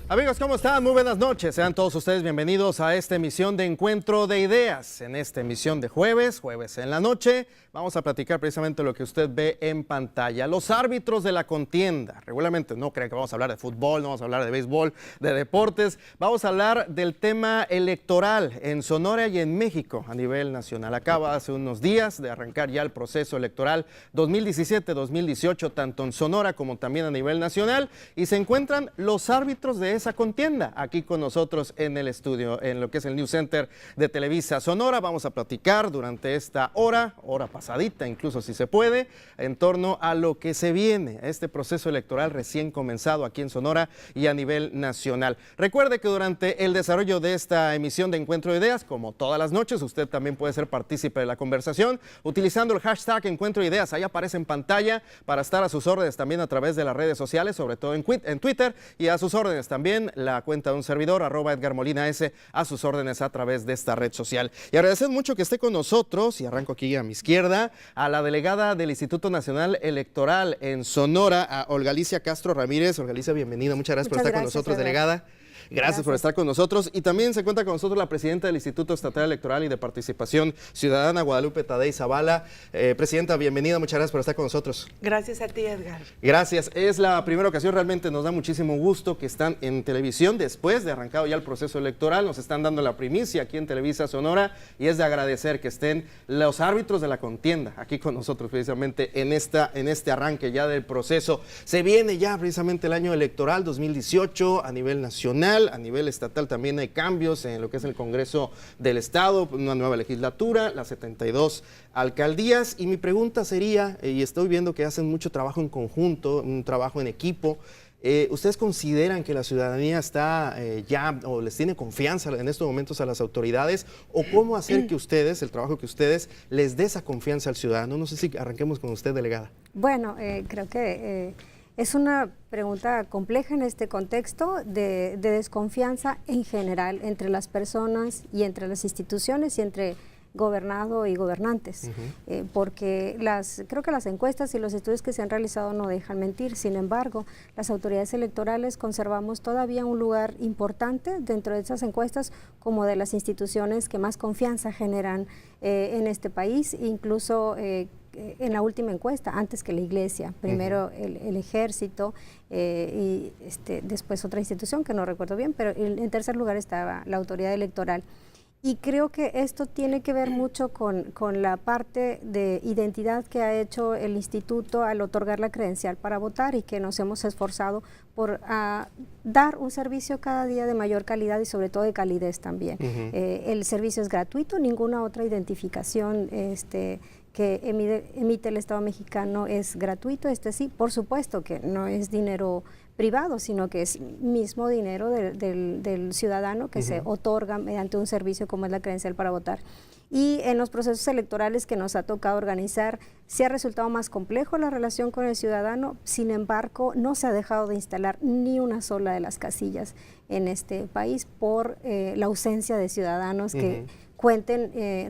Amigos, ¿cómo están? Muy buenas noches. Sean todos ustedes bienvenidos a esta emisión de Encuentro de Ideas. En esta emisión de jueves en la noche, vamos a platicar precisamente lo que usted ve en pantalla. Los árbitros de la contienda. Regularmente no creen que vamos a hablar de fútbol, no vamos a hablar de béisbol, de deportes. Vamos a hablar del tema electoral en Sonora y en México a nivel nacional. Acaba hace unos días de arrancar ya el proceso electoral 2017-2018, tanto en Sonora como también a nivel nacional. Y se encuentran los árbitros de esa contienda aquí con nosotros en el estudio, en lo que es el News Center de Televisa Sonora. Vamos a platicar durante esta hora pasadita, incluso si se puede, en torno a lo que se viene, a este proceso electoral recién comenzado aquí en Sonora y a nivel nacional. Recuerde que durante el desarrollo de esta emisión de Encuentro de Ideas, como todas las noches, usted también puede ser partícipe de la conversación utilizando el hashtag Encuentro de Ideas. Ahí aparece en pantalla para estar a sus órdenes también a través de las redes sociales, sobre todo en Twitter, y a sus órdenes también la cuenta de un servidor, @EdgarMolinaS, a sus órdenes a través de esta red social. Y agradecer mucho que esté con nosotros, y arranco aquí a mi izquierda, a la delegada del Instituto Nacional Electoral en Sonora, a Olga Alicia Castro Ramírez. Olga Alicia, bienvenida, muchas gracias por estar con nosotros, delegada. Gracias por estar con nosotros. Y también se cuenta con nosotros la presidenta del Instituto Estatal Electoral y de Participación Ciudadana, Guadalupe Tadei Zavala. Presidenta, bienvenida, muchas gracias por estar con nosotros. Gracias a ti, Edgar. Gracias. Es la primera ocasión, realmente nos da muchísimo gusto que están en televisión después de arrancado ya el proceso electoral. Nos están dando la primicia aquí en Televisa Sonora y es de agradecer que estén los árbitros de la contienda aquí con nosotros precisamente en este arranque ya del proceso. Se viene ya precisamente el año electoral 2018 a nivel nacional. A nivel estatal también hay cambios en lo que es el Congreso del Estado, una nueva legislatura, las 72 alcaldías. Y mi pregunta sería, y estoy viendo que hacen mucho trabajo en conjunto, un trabajo en equipo, ¿ustedes consideran que la ciudadanía está ya o les tiene confianza en estos momentos a las autoridades? ¿O cómo hacer que ustedes, el trabajo que ustedes, les dé esa confianza al ciudadano? No sé si arranquemos con usted, delegada. Bueno, creo que es una pregunta compleja en este contexto de desconfianza en general entre las personas y entre las instituciones y entre gobernado y gobernantes, porque creo que las encuestas y los estudios que se han realizado no dejan mentir. Sin embargo, las autoridades electorales conservamos todavía un lugar importante dentro de esas encuestas como de las instituciones que más confianza generan en este país, incluso en la última encuesta, antes que la Iglesia, primero el Ejército y después otra institución que no recuerdo bien, pero en tercer lugar estaba la autoridad electoral. Y creo que esto tiene que ver mucho con la parte de identidad que ha hecho el instituto al otorgar la credencial para votar y que nos hemos esforzado por dar un servicio cada día de mayor calidad y sobre todo de calidez también. El servicio es gratuito, ninguna otra identificación que emite el Estado mexicano es gratuito. Sí, por supuesto que no es dinero privado, sino que es mismo dinero del ciudadano que se otorga mediante un servicio como es la credencial para votar. Y en los procesos electorales que nos ha tocado organizar, sí ha resultado más complejo la relación con el ciudadano. Sin embargo, no se ha dejado de instalar ni una sola de las casillas en este país por la ausencia de ciudadanos que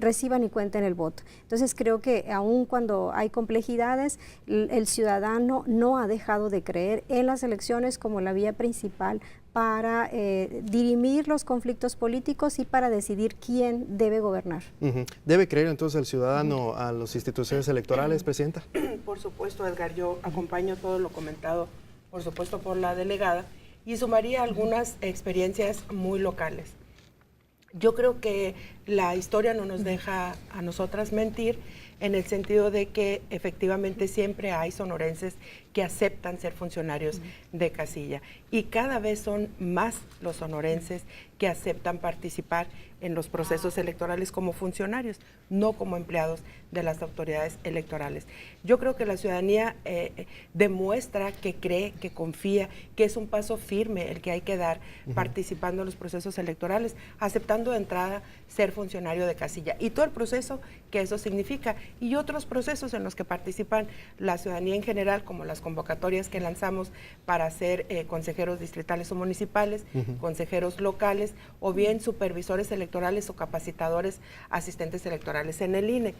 reciban y cuenten el voto. Entonces creo que aun cuando hay complejidades, el ciudadano no ha dejado de creer en las elecciones como la vía principal para dirimir los conflictos políticos y para decidir quién debe gobernar. ¿Debe creer entonces el ciudadano a las instituciones electorales, Presidenta? Por supuesto, Edgar, yo acompaño todo lo comentado, por supuesto, por la delegada, y sumaría algunas experiencias muy locales. Yo creo que la historia no nos deja a nosotras mentir en el sentido de que efectivamente siempre hay sonorenses que aceptan ser funcionarios de casilla y cada vez son más los sonorenses que aceptan participar en los procesos electorales como funcionarios, no como empleados de las autoridades electorales. Yo creo que la ciudadanía demuestra que cree, que confía, que es un paso firme el que hay que dar participando en los procesos electorales, aceptando de entrada ser funcionario de casilla y todo el proceso que eso significa y otros procesos en los que participan la ciudadanía en general, como las convocatorias que lanzamos para ser consejeros distritales o municipales, consejeros locales o bien supervisores electorales o capacitadores asistentes electorales en el INE.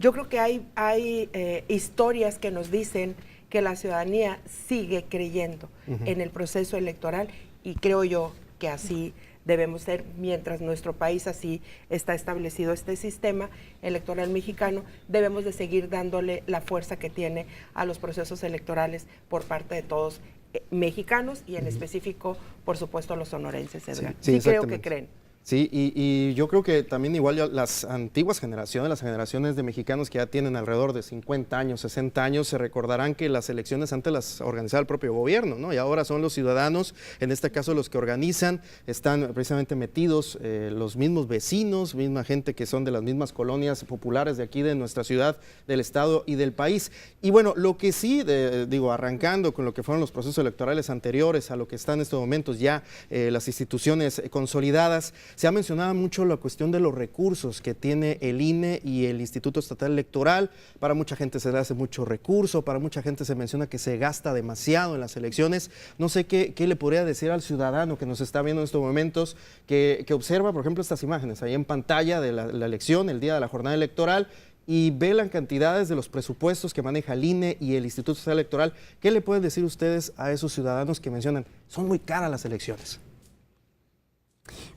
Yo creo que hay historias que nos dicen que la ciudadanía sigue creyendo en el proceso electoral, y creo yo que así debemos ser mientras nuestro país así está establecido este sistema electoral mexicano. Debemos de seguir dándole la fuerza que tiene a los procesos electorales por parte de todos mexicanos y en específico, por supuesto, a los sonorenses, Edgar. Sí, creo que creen. Sí, y yo creo que también igual las antiguas generaciones, las generaciones de mexicanos que ya tienen alrededor de 50 años, 60 años, se recordarán que las elecciones antes las organizaba el propio gobierno, ¿no? Y ahora son los ciudadanos, en este caso los que organizan, están precisamente metidos los mismos vecinos, misma gente que son de las mismas colonias populares de aquí de nuestra ciudad, del estado y del país. Y bueno, lo que sí, arrancando con lo que fueron los procesos electorales anteriores a lo que están en estos momentos ya las instituciones consolidadas, se ha mencionado mucho la cuestión de los recursos que tiene el INE y el Instituto Estatal Electoral. Para mucha gente se le hace mucho recurso, para mucha gente se menciona que se gasta demasiado en las elecciones. No sé qué le podría decir al ciudadano que nos está viendo en estos momentos, que observa, por ejemplo, estas imágenes ahí en pantalla de la elección, el día de la jornada electoral, y ve las cantidades de los presupuestos que maneja el INE y el Instituto Estatal Electoral. ¿Qué le pueden decir ustedes a esos ciudadanos que mencionan, son muy caras las elecciones?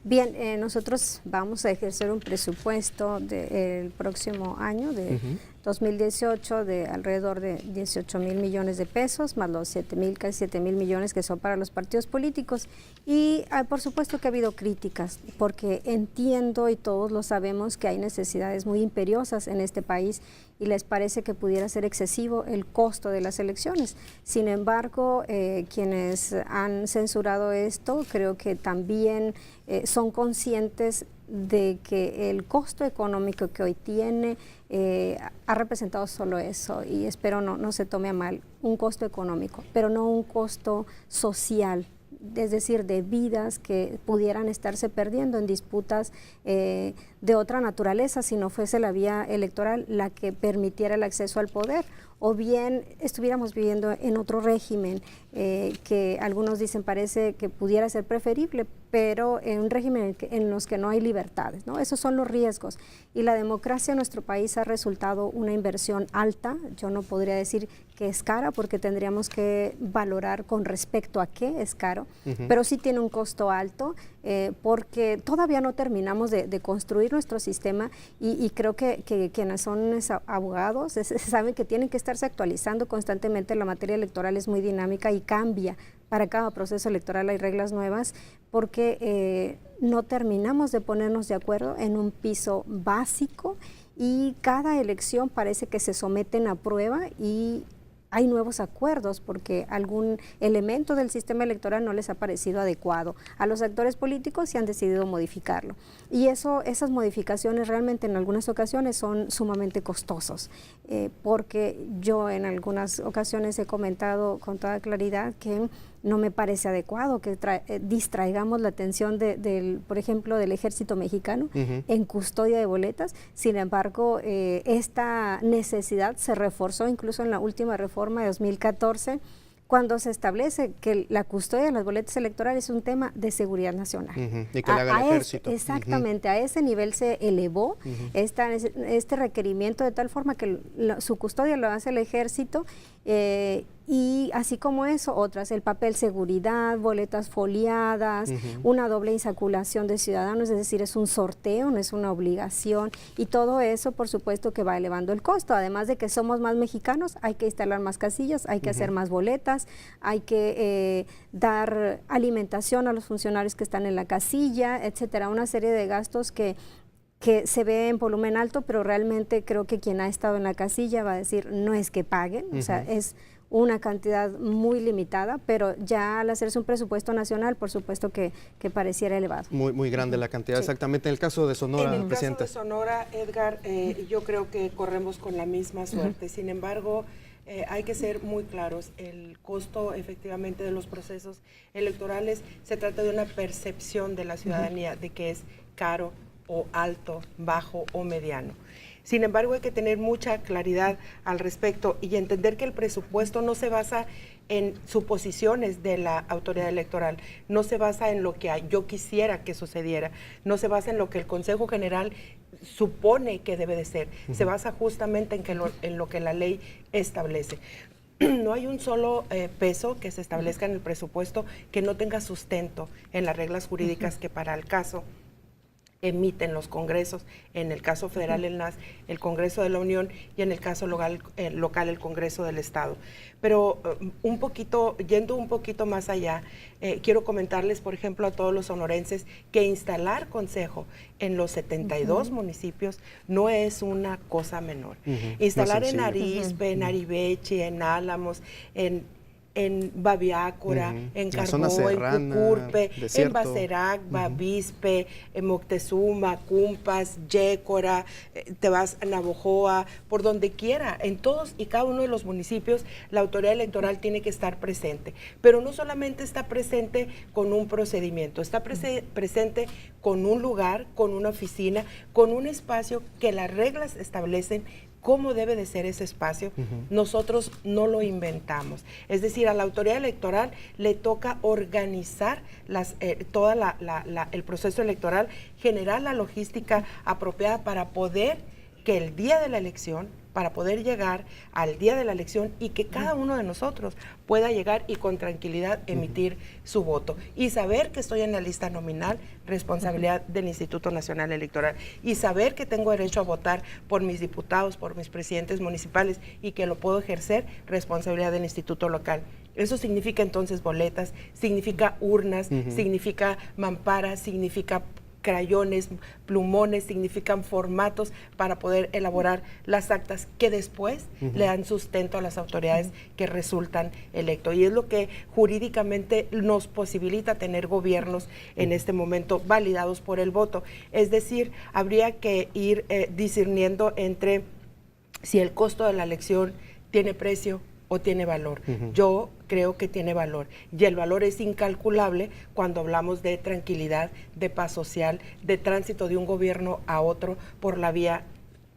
Bien, nosotros vamos a ejercer un presupuesto del próximo año, de 2018, de alrededor de 18,000 millones de pesos, más los 7,000, casi 7,000 millones que son para los partidos políticos. Y por supuesto que ha habido críticas, porque entiendo y todos lo sabemos que hay necesidades muy imperiosas en este país y les parece que pudiera ser excesivo el costo de las elecciones. Sin embargo, quienes han censurado esto, creo que también son conscientes de que el costo económico que hoy tiene ha representado solo eso, y espero no se tome a mal, un costo económico, pero no un costo social, es decir, de vidas que pudieran estarse perdiendo en disputas de otra naturaleza si no fuese la vía electoral la que permitiera el acceso al poder, o bien estuviéramos viviendo en otro régimen que algunos dicen parece que pudiera ser preferible, pero en un régimen en los que no hay libertades, ¿no? Esos son los riesgos, y la democracia en nuestro país ha resultado una inversión alta. Yo no podría decir que es cara, porque tendríamos que valorar con respecto a qué es caro, pero sí tiene un costo alto, porque todavía no terminamos de construir nuestro sistema, y creo que quienes son abogados saben que tienen que estarse actualizando constantemente. La materia electoral es muy dinámica y cambia. Para cada proceso electoral hay reglas nuevas, porque no terminamos de ponernos de acuerdo en un piso básico, y cada elección parece que se someten a prueba y hay nuevos acuerdos porque algún elemento del sistema electoral no les ha parecido adecuado a los actores políticos y han decidido modificarlo. Y esas modificaciones realmente en algunas ocasiones son sumamente costosos, porque yo en algunas ocasiones he comentado con toda claridad que no me parece adecuado que distraigamos la atención por ejemplo, del ejército mexicano en custodia de boletas. Sin embargo, esta necesidad se reforzó incluso en la última reforma de 2014, cuando se establece que la custodia de las boletas electorales es un tema de seguridad nacional. Y que le haga el ejército. Exactamente, a ese nivel se elevó este requerimiento, de tal forma que su custodia lo hace el ejército, y así como eso, otras, el papel seguridad, boletas foliadas, una doble insaculación de ciudadanos, es decir, es un sorteo, no es una obligación, y todo eso por supuesto que va elevando el costo. Además de que somos más mexicanos, hay que instalar más casillas, hay que hacer más boletas, hay que dar alimentación a los funcionarios que están en la casilla, etcétera, una serie de gastos que se ve en volumen alto, pero realmente creo que quien ha estado en la casilla va a decir, no es que paguen, o sea, es una cantidad muy limitada, pero ya al hacerse un presupuesto nacional, por supuesto que pareciera elevado. Muy grande la cantidad, sí. Exactamente. En el caso de Sonora, en el caso de Sonora, Edgar, yo creo que corremos con la misma suerte. Sin embargo, hay que ser muy claros, el costo efectivamente de los procesos electorales se trata de una percepción de la ciudadanía de que es caro o alto, bajo o mediano. Sin embargo, hay que tener mucha claridad al respecto y entender que el presupuesto no se basa en suposiciones de la autoridad electoral, no se basa en lo que yo quisiera que sucediera, no se basa en lo que el Consejo General supone que debe de ser, se basa justamente en lo que la ley establece. no hay un solo peso que se establezca en el presupuesto que no tenga sustento en las reglas jurídicas que para el caso emiten los congresos, en el caso federal el NAS, el Congreso de la Unión, y en el caso local el Congreso del Estado. Pero yendo un poquito más allá, quiero comentarles, por ejemplo, a todos los sonorenses que instalar consejo en los 72 municipios no es una cosa menor. Instalar en Arizpe, en Aribeche, en Álamos, en Babiácora, en Carbó, en Cucurpe, en Bacerac, Bavispe, en Moctezuma, Cumpas, Yécora, te vas a Navojoa, por donde quiera, en todos y cada uno de los municipios la autoridad electoral tiene que estar presente, pero no solamente está presente con un procedimiento, está presente con un lugar, con una oficina, con un espacio que las reglas establecen cómo debe de ser ese espacio. Nosotros no lo inventamos. Es decir, a la autoridad electoral le toca organizar todo el proceso electoral, generar la logística apropiada para poder que el día de la elección, para poder llegar al día de la elección y que cada uno de nosotros pueda llegar y con tranquilidad emitir su voto. Y saber que estoy en la lista nominal, responsabilidad del Instituto Nacional Electoral. Y saber que tengo derecho a votar por mis diputados, por mis presidentes municipales y que lo puedo ejercer, responsabilidad del Instituto Local. Eso significa entonces boletas, significa urnas, significa mamparas, significa crayones, plumones, significan formatos para poder elaborar las actas que después le dan sustento a las autoridades que resultan electos. Y es lo que jurídicamente nos posibilita tener gobiernos en este momento validados por el voto. Es decir, habría que ir discerniendo entre si el costo de la elección tiene precio o tiene valor. Yo creo que tiene valor, y el valor es incalculable cuando hablamos de tranquilidad, de paz social, de tránsito de un gobierno a otro por la vía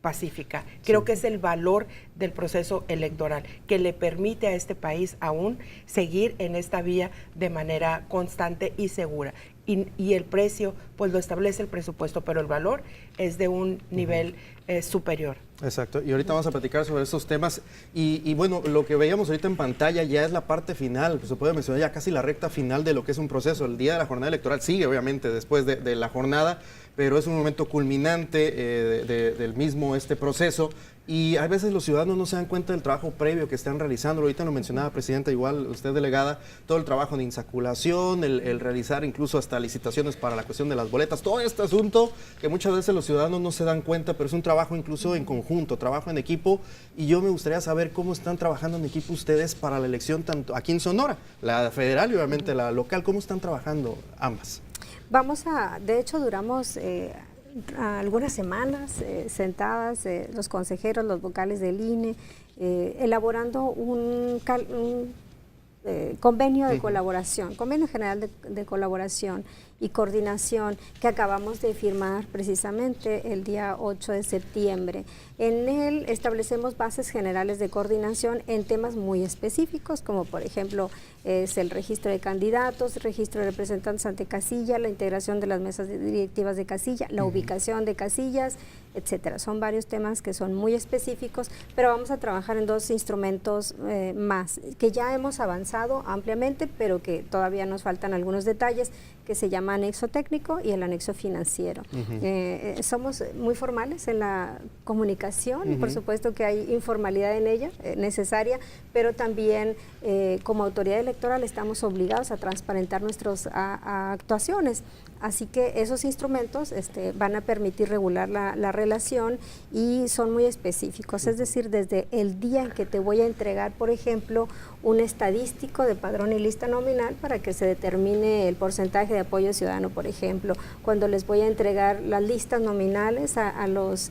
pacífica. Creo que es el valor del proceso electoral que le permite a este país aún seguir en esta vía de manera constante y segura. Y el precio, pues lo establece el presupuesto, pero el valor es de un nivel superior. Exacto, y ahorita vamos a platicar sobre esos temas y bueno, lo que veíamos ahorita en pantalla ya es la parte final, pues se puede mencionar ya casi la recta final de lo que es un proceso. El día de la jornada electoral sigue obviamente después de la jornada, pero es un momento culminante del mismo proceso. Y a veces los ciudadanos no se dan cuenta del trabajo previo que están realizando. Ahorita lo mencionaba, Presidenta, igual usted delegada, todo el trabajo de insaculación, el realizar incluso hasta licitaciones para la cuestión de las boletas, todo este asunto que muchas veces los ciudadanos no se dan cuenta, pero es un trabajo incluso en conjunto, trabajo en equipo. Y yo me gustaría saber cómo están trabajando en equipo ustedes para la elección, tanto aquí en Sonora, la federal y obviamente la local. ¿Cómo están trabajando ambas? De hecho, duramos algunas semanas sentadas, los consejeros, los vocales del INE, elaborando un convenio de colaboración, convenio general de colaboración y coordinación que acabamos de firmar precisamente el día 8 de septiembre. En él establecemos bases generales de coordinación en temas muy específicos, como por ejemplo es el registro de candidatos, registro de representantes ante casilla, la integración de las mesas directivas de casilla, la ubicación de casillas, etcétera. Son varios temas que son muy específicos, pero vamos a trabajar en dos instrumentos más, que ya hemos avanzado ampliamente, pero que todavía nos faltan algunos detalles, que se llama anexo técnico y el anexo financiero. Somos muy formales en la comunicación, y por supuesto que hay informalidad en ella, necesaria, pero también como autoridad electoral estamos obligados a transparentar nuestras actuaciones. Así que esos instrumentos van a permitir regular la relación y son muy específicos, es decir, desde el día en que te voy a entregar, por ejemplo, un estadístico de padrón y lista nominal para que se determine el porcentaje de apoyo ciudadano, por ejemplo, cuando les voy a entregar las listas nominales a los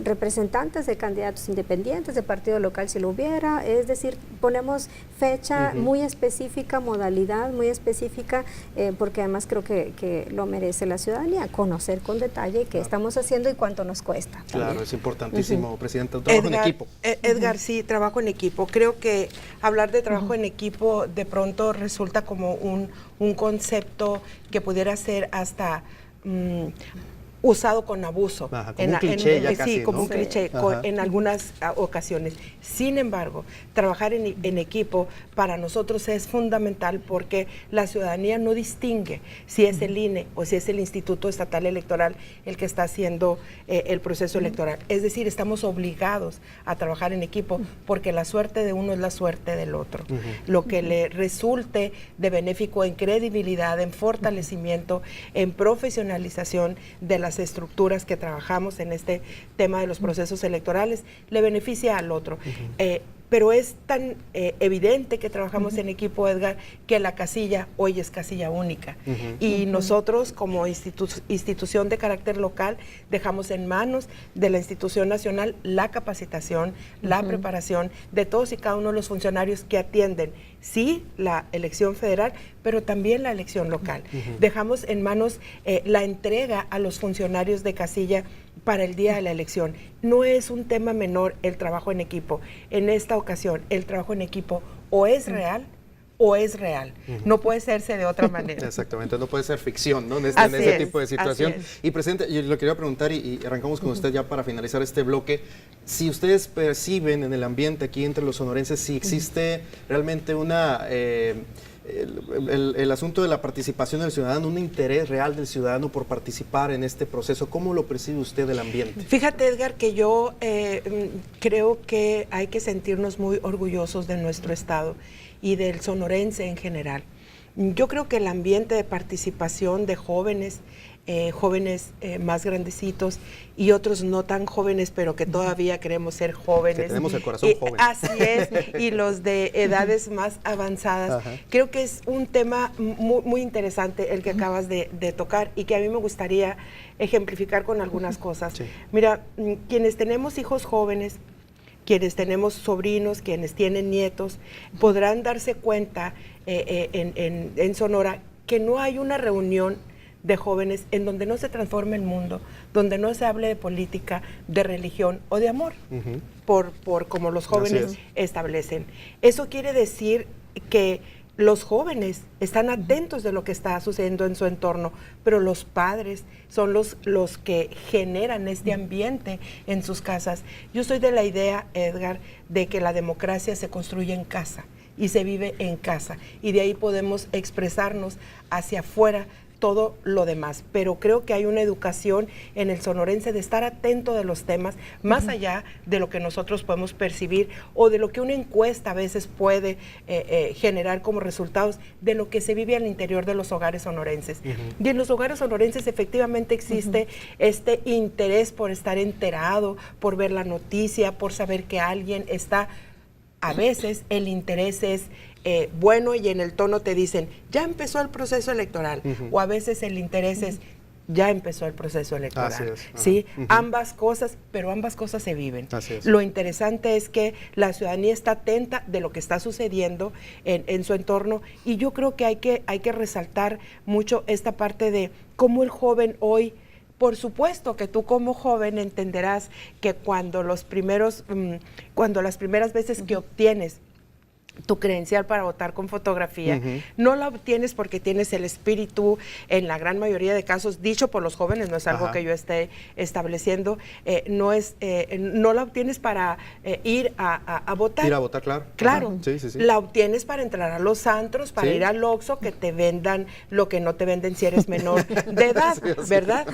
representantes de candidatos independientes, de partido local si lo hubiera, es decir, ponemos fecha muy específica, modalidad muy específica, porque además creo que lo merece la ciudadanía, conocer con detalle qué estamos haciendo y cuánto nos cuesta. Claro, también. es importantísimo, Presidenta, un trabajo en equipo. Edgar, sí, trabajo en equipo. Creo que hablar de trabajo en equipo de pronto resulta como un concepto que pudiera ser hasta usado con abuso. Ajá, como un cliché ya casi, sí, como ¿no? un cliché en algunas ocasiones. Sin embargo, trabajar en equipo para nosotros es fundamental porque la ciudadanía no distingue si es el INE o si es el Instituto Estatal Electoral el que está haciendo el proceso electoral. Es decir, estamos obligados a trabajar en equipo porque la suerte de uno es la suerte del otro. Lo que le resulte de benéfico en credibilidad, en fortalecimiento, en profesionalización de las estructuras que trabajamos en este tema de los procesos electorales, le beneficia al otro. Pero es tan evidente que trabajamos en equipo, Edgar, que la casilla hoy es casilla única. Y nosotros, como institución de carácter local, dejamos en manos de la institución nacional la capacitación, la preparación de todos y cada uno de los funcionarios que atienden, sí, la elección federal, pero también la elección local. Dejamos en manos la entrega a los funcionarios de casilla para el día de la elección. No es un tema menor el trabajo en equipo. En esta ocasión, el trabajo en equipo o es real o es real. No puede serse de otra manera. Exactamente, no puede ser ficción, ¿no? En ese tipo de situación. Y presidente, yo le quería preguntar, y arrancamos con usted ya para finalizar este bloque, si ustedes perciben en el ambiente aquí entre los sonorenses, si existe realmente una... El asunto de la participación del ciudadano, un interés real del ciudadano por participar en este proceso. ¿Cómo lo percibe usted del ambiente? Fíjate, Edgar, que yo creo que hay que sentirnos muy orgullosos de nuestro estado y del sonorense en general. Yo creo que el ambiente de participación de jóvenes, más grandecitos y otros no tan jóvenes, pero que todavía queremos ser jóvenes. Que tenemos el corazón joven. Así es, y los de edades más avanzadas. Creo que es un tema muy interesante el que acabas de tocar y que a mí me gustaría ejemplificar con algunas cosas. Mira, quienes tenemos hijos jóvenes, quienes tenemos sobrinos, quienes tienen nietos, podrán darse cuenta en Sonora que no hay una reunión de jóvenes en donde no se transforme el mundo, donde no se hable de política, de religión o de amor, por como los jóvenes establecen. Eso quiere decir que los jóvenes están atentos de lo que está sucediendo en su entorno, pero los padres son los que generan este ambiente en sus casas. Yo soy de la idea, Edgar, de que la democracia se construye en casa y se vive en casa, y de ahí podemos expresarnos hacia afuera todo lo demás, pero creo que hay una educación en el sonorense de estar atento de los temas, más allá de lo que nosotros podemos percibir o de lo que una encuesta a veces puede generar como resultados de lo que se vive al interior de los hogares sonorenses. Y en los hogares sonorenses efectivamente existe este interés por estar enterado, por ver la noticia, por saber que alguien está. A veces el interés es bueno y en el tono te dicen, ya empezó el proceso electoral, o a veces el interés es, ya empezó el proceso electoral. Así es. ¿Sí? Ambas cosas, pero ambas cosas se viven. Así es. Lo interesante es que la ciudadanía está atenta de lo que está sucediendo en su entorno, y yo creo que hay que resaltar mucho esta parte de cómo el joven hoy. Por supuesto que tú como joven entenderás que cuando las primeras veces que obtienes tu credencial para votar con fotografía, no la obtienes porque tienes el espíritu, en la gran mayoría de casos, dicho por los jóvenes, no es algo que yo esté estableciendo, no la obtienes para ir a votar. Ir a votar, claro. Claro, sí. La obtienes para entrar a los antros, para ir al Oxxo, que te vendan lo que no te venden si eres menor de edad, ¿verdad?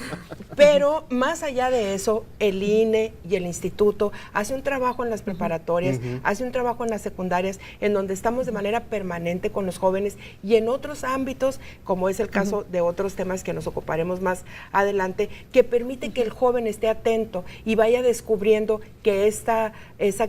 Pero más allá de eso, el INE y el instituto hace un trabajo en las preparatorias, hace un trabajo en las secundarias, en donde estamos de manera permanente con los jóvenes, y en otros ámbitos, como es el caso de otros temas que nos ocuparemos más adelante, que permite que el joven esté atento y vaya descubriendo que esa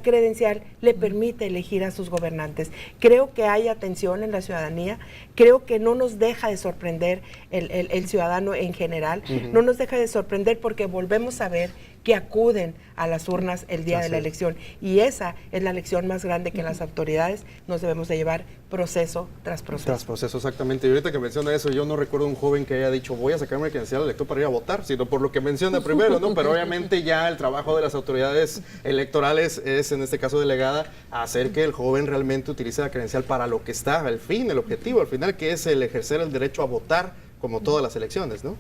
credencial le permite elegir a sus gobernantes. Creo que hay atención en la ciudadanía, creo que no nos deja de sorprender el ciudadano en general, no nos deja de sorprender porque volvemos a ver que acuden a las urnas el día de la elección, y esa es la lección más grande que las autoridades nos debemos de llevar proceso tras proceso. Tras proceso, exactamente. Y ahorita que menciona eso, yo no recuerdo un joven que haya dicho voy a sacarme la credencial electoral para ir a votar, sino por lo que menciona primero, ¿no? Pero obviamente ya el trabajo de las autoridades electorales es, en este caso delegada, hacer que el joven realmente utilice la credencial para lo que está, el objetivo al final, que es el ejercer el derecho a votar como todas las elecciones, ¿no?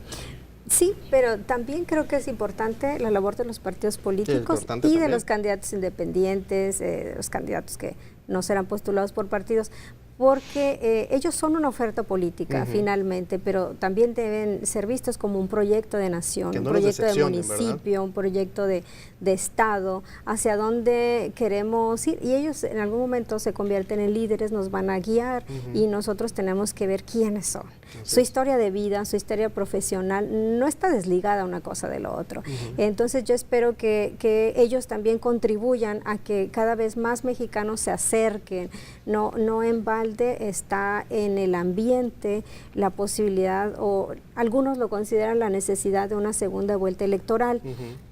Sí, pero también creo que es importante la labor de los partidos políticos y también de los candidatos independientes, los candidatos que no serán postulados por partidos, porque ellos son una oferta política finalmente, pero también deben ser vistos como un proyecto de nación, un proyecto de municipio, ¿verdad? Un proyecto de Estado, hacia dónde queremos ir, y ellos en algún momento se convierten en líderes, nos van a guiar y nosotros tenemos que ver quiénes son. Su historia de vida, su historia profesional no está desligada una cosa de lo otro. Entonces yo espero que ellos también contribuyan a que cada vez más mexicanos se acerquen, no en balde está en el ambiente la posibilidad, o algunos lo consideran la necesidad de una segunda vuelta electoral,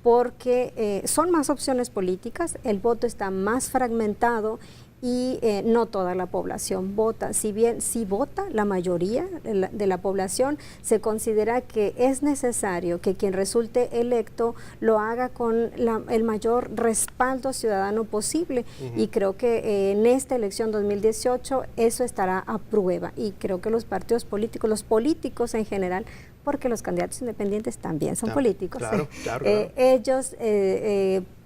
porque son más opciones políticas, el voto está más fragmentado y no toda la población vota. Si bien sí vota la mayoría de la población, se considera que es necesario que quien resulte electo lo haga con el mayor respaldo ciudadano posible, y creo que en esta elección 2018 eso estará a prueba, y creo que los partidos políticos, los políticos en general, porque los candidatos independientes también son políticos, claro. ellos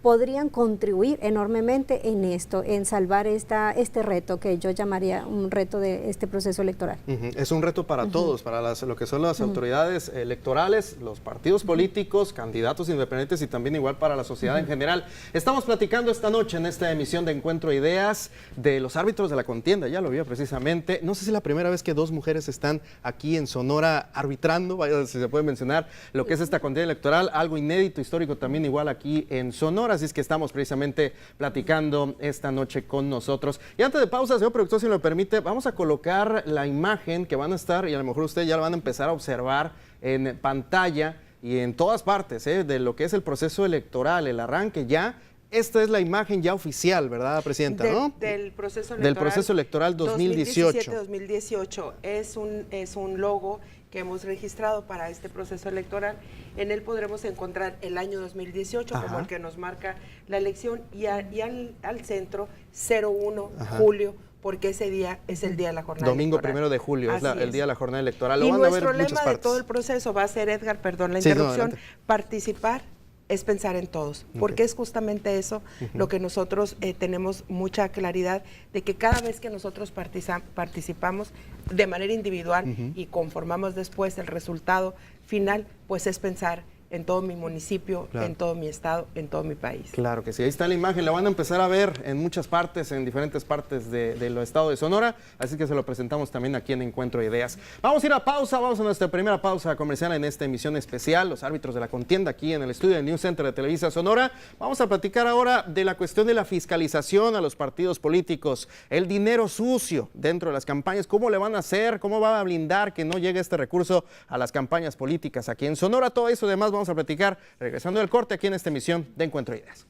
podrían contribuir enormemente en esto, en salvar este reto que yo llamaría un reto de este proceso electoral. Es un reto para todos, para lo que son las autoridades electorales, los partidos políticos, candidatos independientes y también igual para la sociedad en general. Estamos platicando esta noche en esta emisión de Encuentro Ideas de los árbitros de la contienda, ya lo vio precisamente. No sé si es la primera vez que dos mujeres están aquí en Sonora arbitrando, vaya si se puede mencionar lo que es esta contienda electoral, algo inédito, histórico también igual aquí en Sonora. Así es que estamos precisamente platicando esta noche con nosotros. Y antes de pausa, señor productor, si me lo permite, vamos a colocar la imagen que van a estar, y a lo mejor ustedes ya la van a empezar a observar en pantalla y en todas partes, de lo que es el proceso electoral, el arranque ya. Esta es la imagen ya oficial, ¿verdad, Presidenta? Del proceso electoral. Del proceso electoral 2018. 2017-2018 es un logo que hemos registrado para este proceso electoral. En él podremos encontrar el año 2018 como el que nos marca la elección, y al centro 01 julio, porque ese día es el día de la jornada Domingo electoral. 1 de julio, es el día de la jornada electoral. Y nuestro lema de todo el proceso va a ser, Edgar, perdón la interrupción, participar es pensar en todos, porque es justamente eso lo que nosotros tenemos mucha claridad de que cada vez que nosotros participamos de manera individual y conformamos después el resultado final, pues es pensar en todo mi municipio, en todo mi estado, en todo mi país. Claro que sí, ahí está la imagen, la van a empezar a ver en muchas partes, en diferentes partes del estado de Sonora, así que se lo presentamos también aquí en Encuentro Ideas. Vamos a ir a pausa, vamos a nuestra primera pausa comercial en esta emisión especial, los árbitros de la contienda aquí en el estudio del News Center de Televisa Sonora. Vamos a platicar ahora de la cuestión de la fiscalización a los partidos políticos, el dinero sucio dentro de las campañas, cómo le van a hacer, cómo van a blindar que no llegue este recurso a las campañas políticas aquí en Sonora. Todo eso además vamos a platicar regresando del corte aquí en esta emisión de Encuentro Ideas.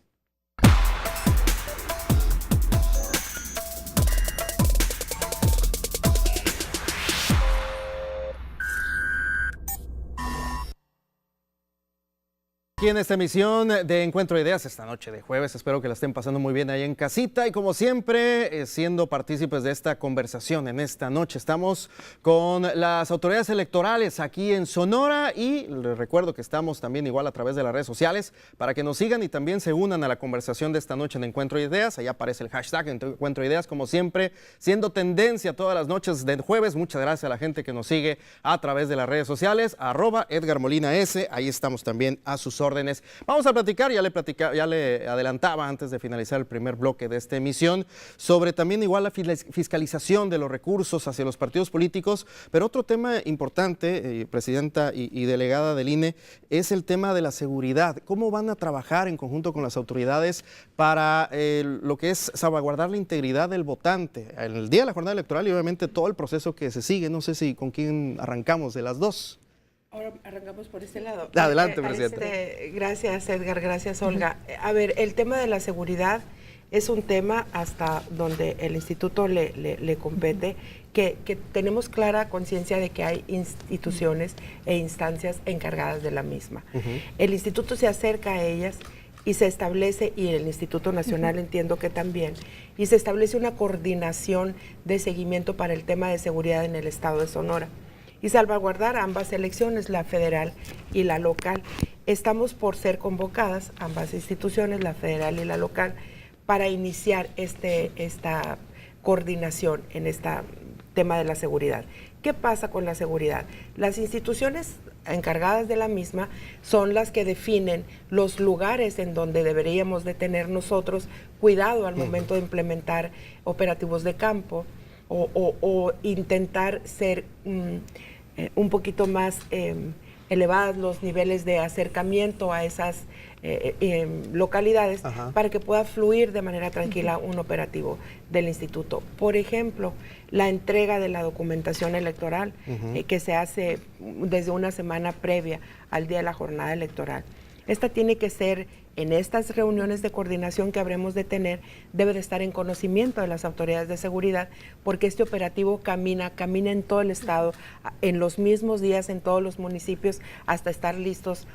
Aquí en esta emisión de Encuentro Ideas, esta noche de jueves, espero que la estén pasando muy bien ahí en casita y como siempre, siendo partícipes de esta conversación en esta noche. Estamos con las autoridades electorales aquí en Sonora y les recuerdo que estamos también igual a través de las redes sociales para que nos sigan y también se unan a la conversación de esta noche en Encuentro Ideas. Allá aparece el hashtag Encuentro Ideas, como siempre, siendo tendencia todas las noches de jueves. Muchas gracias a la gente que nos sigue a través de las redes sociales, @EdgarMolinaS, ahí estamos también a sus órdenes. Vamos a platicar, ya le adelantaba antes de finalizar el primer bloque de esta emisión, sobre también igual la fiscalización de los recursos hacia los partidos políticos, pero otro tema importante, Presidenta y delegada del INE, es el tema de la seguridad. ¿Cómo van a trabajar en conjunto con las autoridades para lo que es salvaguardar la integridad del votante en el día de la jornada electoral y obviamente todo el proceso que se sigue? No sé si con quién arrancamos de las dos. Ahora arrancamos por este lado. Adelante, Presidenta. Gracias, Edgar. Gracias, Olga. A ver, el tema de la seguridad es un tema hasta donde el instituto le compete, que tenemos clara conciencia de que hay instituciones e instancias encargadas de la misma. El instituto se acerca a ellas y se establece, y el Instituto Nacional entiendo que también, y se establece una coordinación de seguimiento para el tema de seguridad en el estado de Sonora. y salvaguardar ambas elecciones, la federal y la local. Estamos por ser convocadas, ambas instituciones, la federal y la local, para iniciar esta coordinación en este tema de la seguridad. ¿Qué pasa con la seguridad? Las instituciones encargadas de la misma son las que definen los lugares en donde deberíamos de tener nosotros cuidado al momento de implementar operativos de campo o intentar ser un poquito más elevados los niveles de acercamiento a esas localidades para que pueda fluir de manera tranquila un operativo del instituto. Por ejemplo, la entrega de la documentación electoral que se hace desde una semana previa al día de la jornada electoral. Esta tiene que ser, en estas reuniones de coordinación que habremos de tener, debe de estar en conocimiento de las autoridades de seguridad, porque este operativo camina en todo el estado, en los mismos días, en todos los municipios, hasta estar listos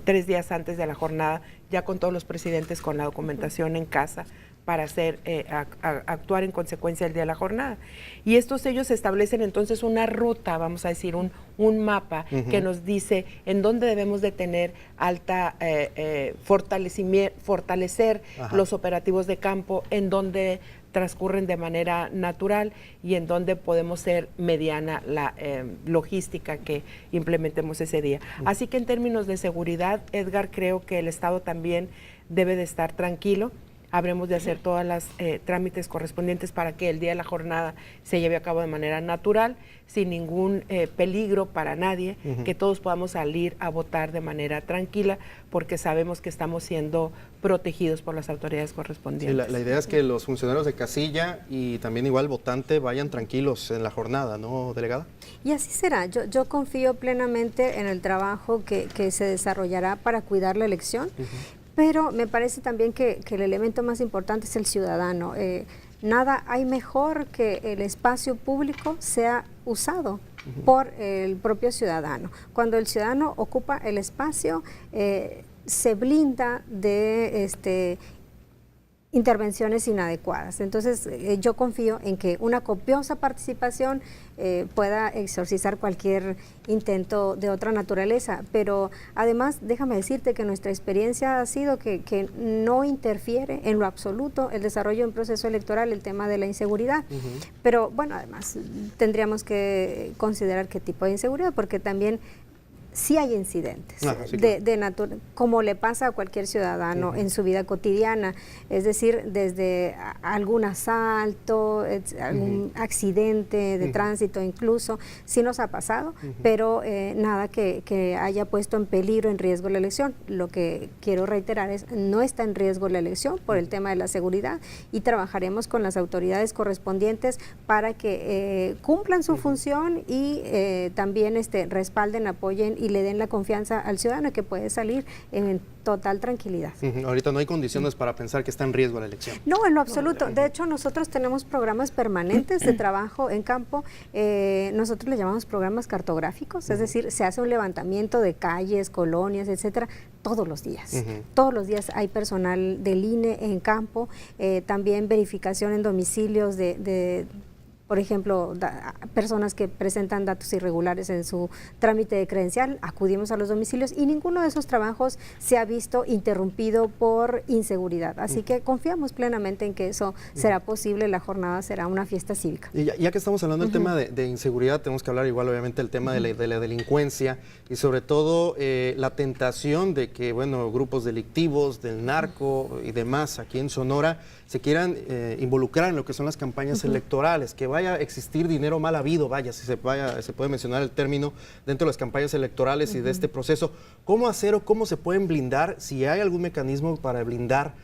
3 días antes de la jornada, ya con todos los presidentes con la documentación en casa, para actuar en consecuencia el día de la jornada. Y estos ellos establecen entonces una ruta, vamos a decir, un mapa que nos dice en dónde debemos de tener fortalecer los operativos de campo, en dónde transcurren de manera natural y en donde podemos ser mediana la logística que implementemos ese día. Así que en términos de seguridad, Edgar, creo que el Estado también debe de estar tranquilo. Habremos de hacer todas las trámites correspondientes para que el día de la jornada se lleve a cabo de manera natural, sin ningún peligro para nadie, que todos podamos salir a votar de manera tranquila, porque sabemos que estamos siendo protegidos por las autoridades correspondientes. Sí, la idea es que los funcionarios de casilla y también igual votante vayan tranquilos en la jornada, ¿no, delegada? Y así será. Yo confío plenamente en el trabajo que se desarrollará para cuidar la elección. Pero me parece también que el elemento más importante es el ciudadano. Nada hay mejor que el espacio público sea usado por el propio ciudadano. Cuando el ciudadano ocupa el espacio, se blinda de intervenciones inadecuadas. Entonces, yo confío en que una copiosa participación pueda exorcizar cualquier intento de otra naturaleza, pero además déjame decirte que nuestra experiencia ha sido que no interfiere en lo absoluto el desarrollo de un proceso electoral, el tema de la inseguridad, pero bueno, además tendríamos que considerar qué tipo de inseguridad, porque también sí hay incidentes, sí, claro, como le pasa a cualquier ciudadano en su vida cotidiana, es decir, desde algún asalto, algún accidente de tránsito incluso, sí nos ha pasado, pero nada que haya puesto en peligro, en riesgo la elección. Lo que quiero reiterar es, no está en riesgo la elección por el tema de la seguridad, y trabajaremos con las autoridades correspondientes para que cumplan su función y también respalden, apoyen y le den la confianza al ciudadano que puede salir en total tranquilidad. Ahorita no hay condiciones para pensar que está en riesgo la elección. No, en lo absoluto. De hecho, nosotros tenemos programas permanentes de trabajo en campo. Nosotros le llamamos programas cartográficos, es decir, se hace un levantamiento de calles, colonias, etcétera, todos los días. Todos los días hay personal del INE en campo, también verificación en domicilios por ejemplo, personas que presentan datos irregulares en su trámite de credencial, acudimos a los domicilios y ninguno de esos trabajos se ha visto interrumpido por inseguridad. Así que confiamos plenamente en que eso será posible, la jornada será una fiesta cívica. Y ya que estamos hablando del tema de inseguridad, tenemos que hablar igual obviamente del tema de la delincuencia y sobre todo la tentación de que, bueno, grupos delictivos, del narco y demás aquí en Sonora se quieran involucrar en lo que son las campañas electorales, que vaya a existir dinero mal habido, se puede mencionar el término dentro de las campañas electorales y de este proceso. ¿Cómo hacer o cómo se pueden blindar, si hay algún mecanismo para blindar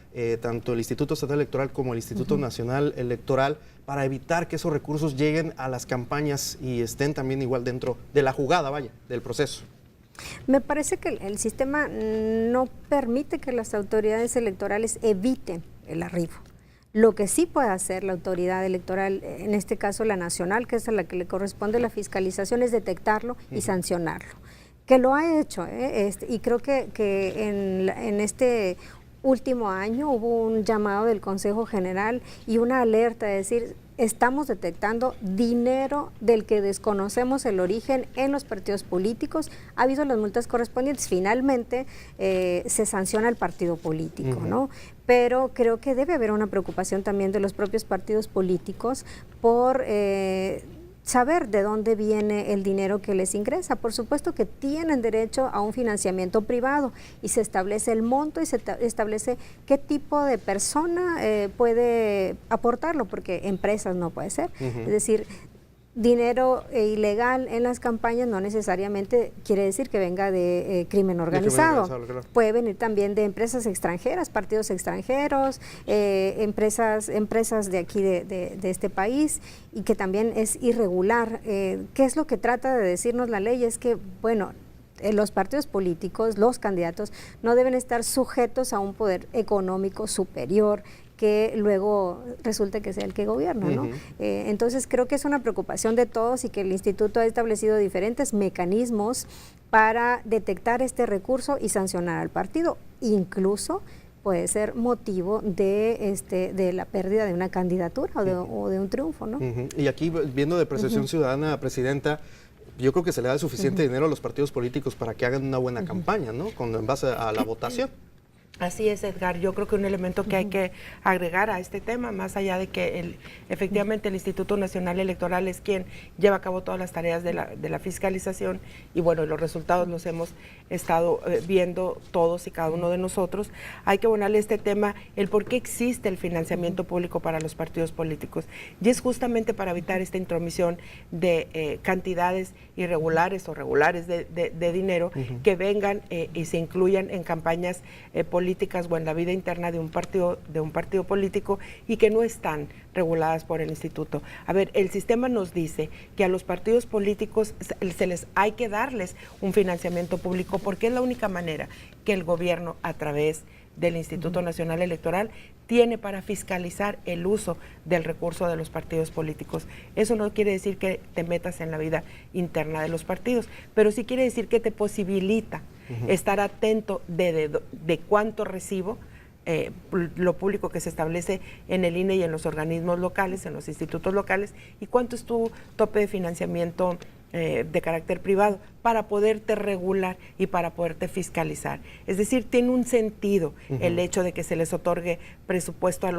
tanto el Instituto Estatal Electoral como el Instituto Nacional Electoral para evitar que esos recursos lleguen a las campañas y estén también igual dentro de la jugada, del proceso? Me parece que el sistema no permite que las autoridades electorales eviten el arribo. Lo que sí puede hacer la autoridad electoral, en este caso la nacional, que es a la que le corresponde la fiscalización, es detectarlo y sancionarlo. Que lo ha hecho, y creo que en este último año hubo un llamado del Consejo General y una alerta de decir, estamos detectando dinero del que desconocemos el origen en los partidos políticos. Ha habido las multas correspondientes. Finalmente se sanciona el partido político, ¿no? Pero creo que debe haber una preocupación también de los propios partidos políticos por saber de dónde viene el dinero que les ingresa. Por supuesto que tienen derecho a un financiamiento privado y se establece el monto y se establece qué tipo de persona puede aportarlo, porque empresas no puede ser. Es decir, dinero ilegal en las campañas no necesariamente quiere decir que venga de crimen organizado. Claro. Puede venir también de empresas extranjeras, partidos extranjeros, empresas de aquí de este país, y que también es irregular. ¿Qué es lo que trata de decirnos la ley? Es que, bueno, los partidos políticos, los candidatos, no deben estar sujetos a un poder económico superior que luego resulte que sea el que gobierna, ¿no? Entonces creo que es una preocupación de todos y que el Instituto ha establecido diferentes mecanismos para detectar este recurso y sancionar al partido. Incluso puede ser motivo de la pérdida de una candidatura o de un triunfo, ¿no? Y aquí, viendo de percepción ciudadana, Presidenta, yo creo que se le da suficiente dinero a los partidos políticos para que hagan una buena campaña, ¿no? En base a la votación. Así es, Edgar. Yo creo que un elemento que hay que agregar a este tema, más allá de que efectivamente el Instituto Nacional Electoral es quien lleva a cabo todas las tareas de la fiscalización, y bueno, los resultados los hemos estado viendo todos y cada uno de nosotros, hay que abonarle este tema, el por qué existe el financiamiento público para los partidos políticos. Y es justamente para evitar esta intromisión de cantidades irregulares o regulares de dinero que vengan y se incluyan en campañas políticas o en la vida interna de un partido político y que no están reguladas por el instituto. A ver, el sistema nos dice que a los partidos políticos hay que darles un financiamiento público, porque es la única manera que el gobierno, a través del Instituto Nacional Electoral, tiene para fiscalizar el uso del recurso de los partidos políticos. Eso no quiere decir que te metas en la vida interna de los partidos, pero sí quiere decir que te posibilita estar atento de cuánto recibo, lo público que se establece en el INE y en los organismos locales, en los institutos locales, y cuánto es tu tope de financiamiento de carácter privado, para poderte regular y para poderte fiscalizar. Es decir, tiene un sentido el hecho de que se les otorgue presupuesto a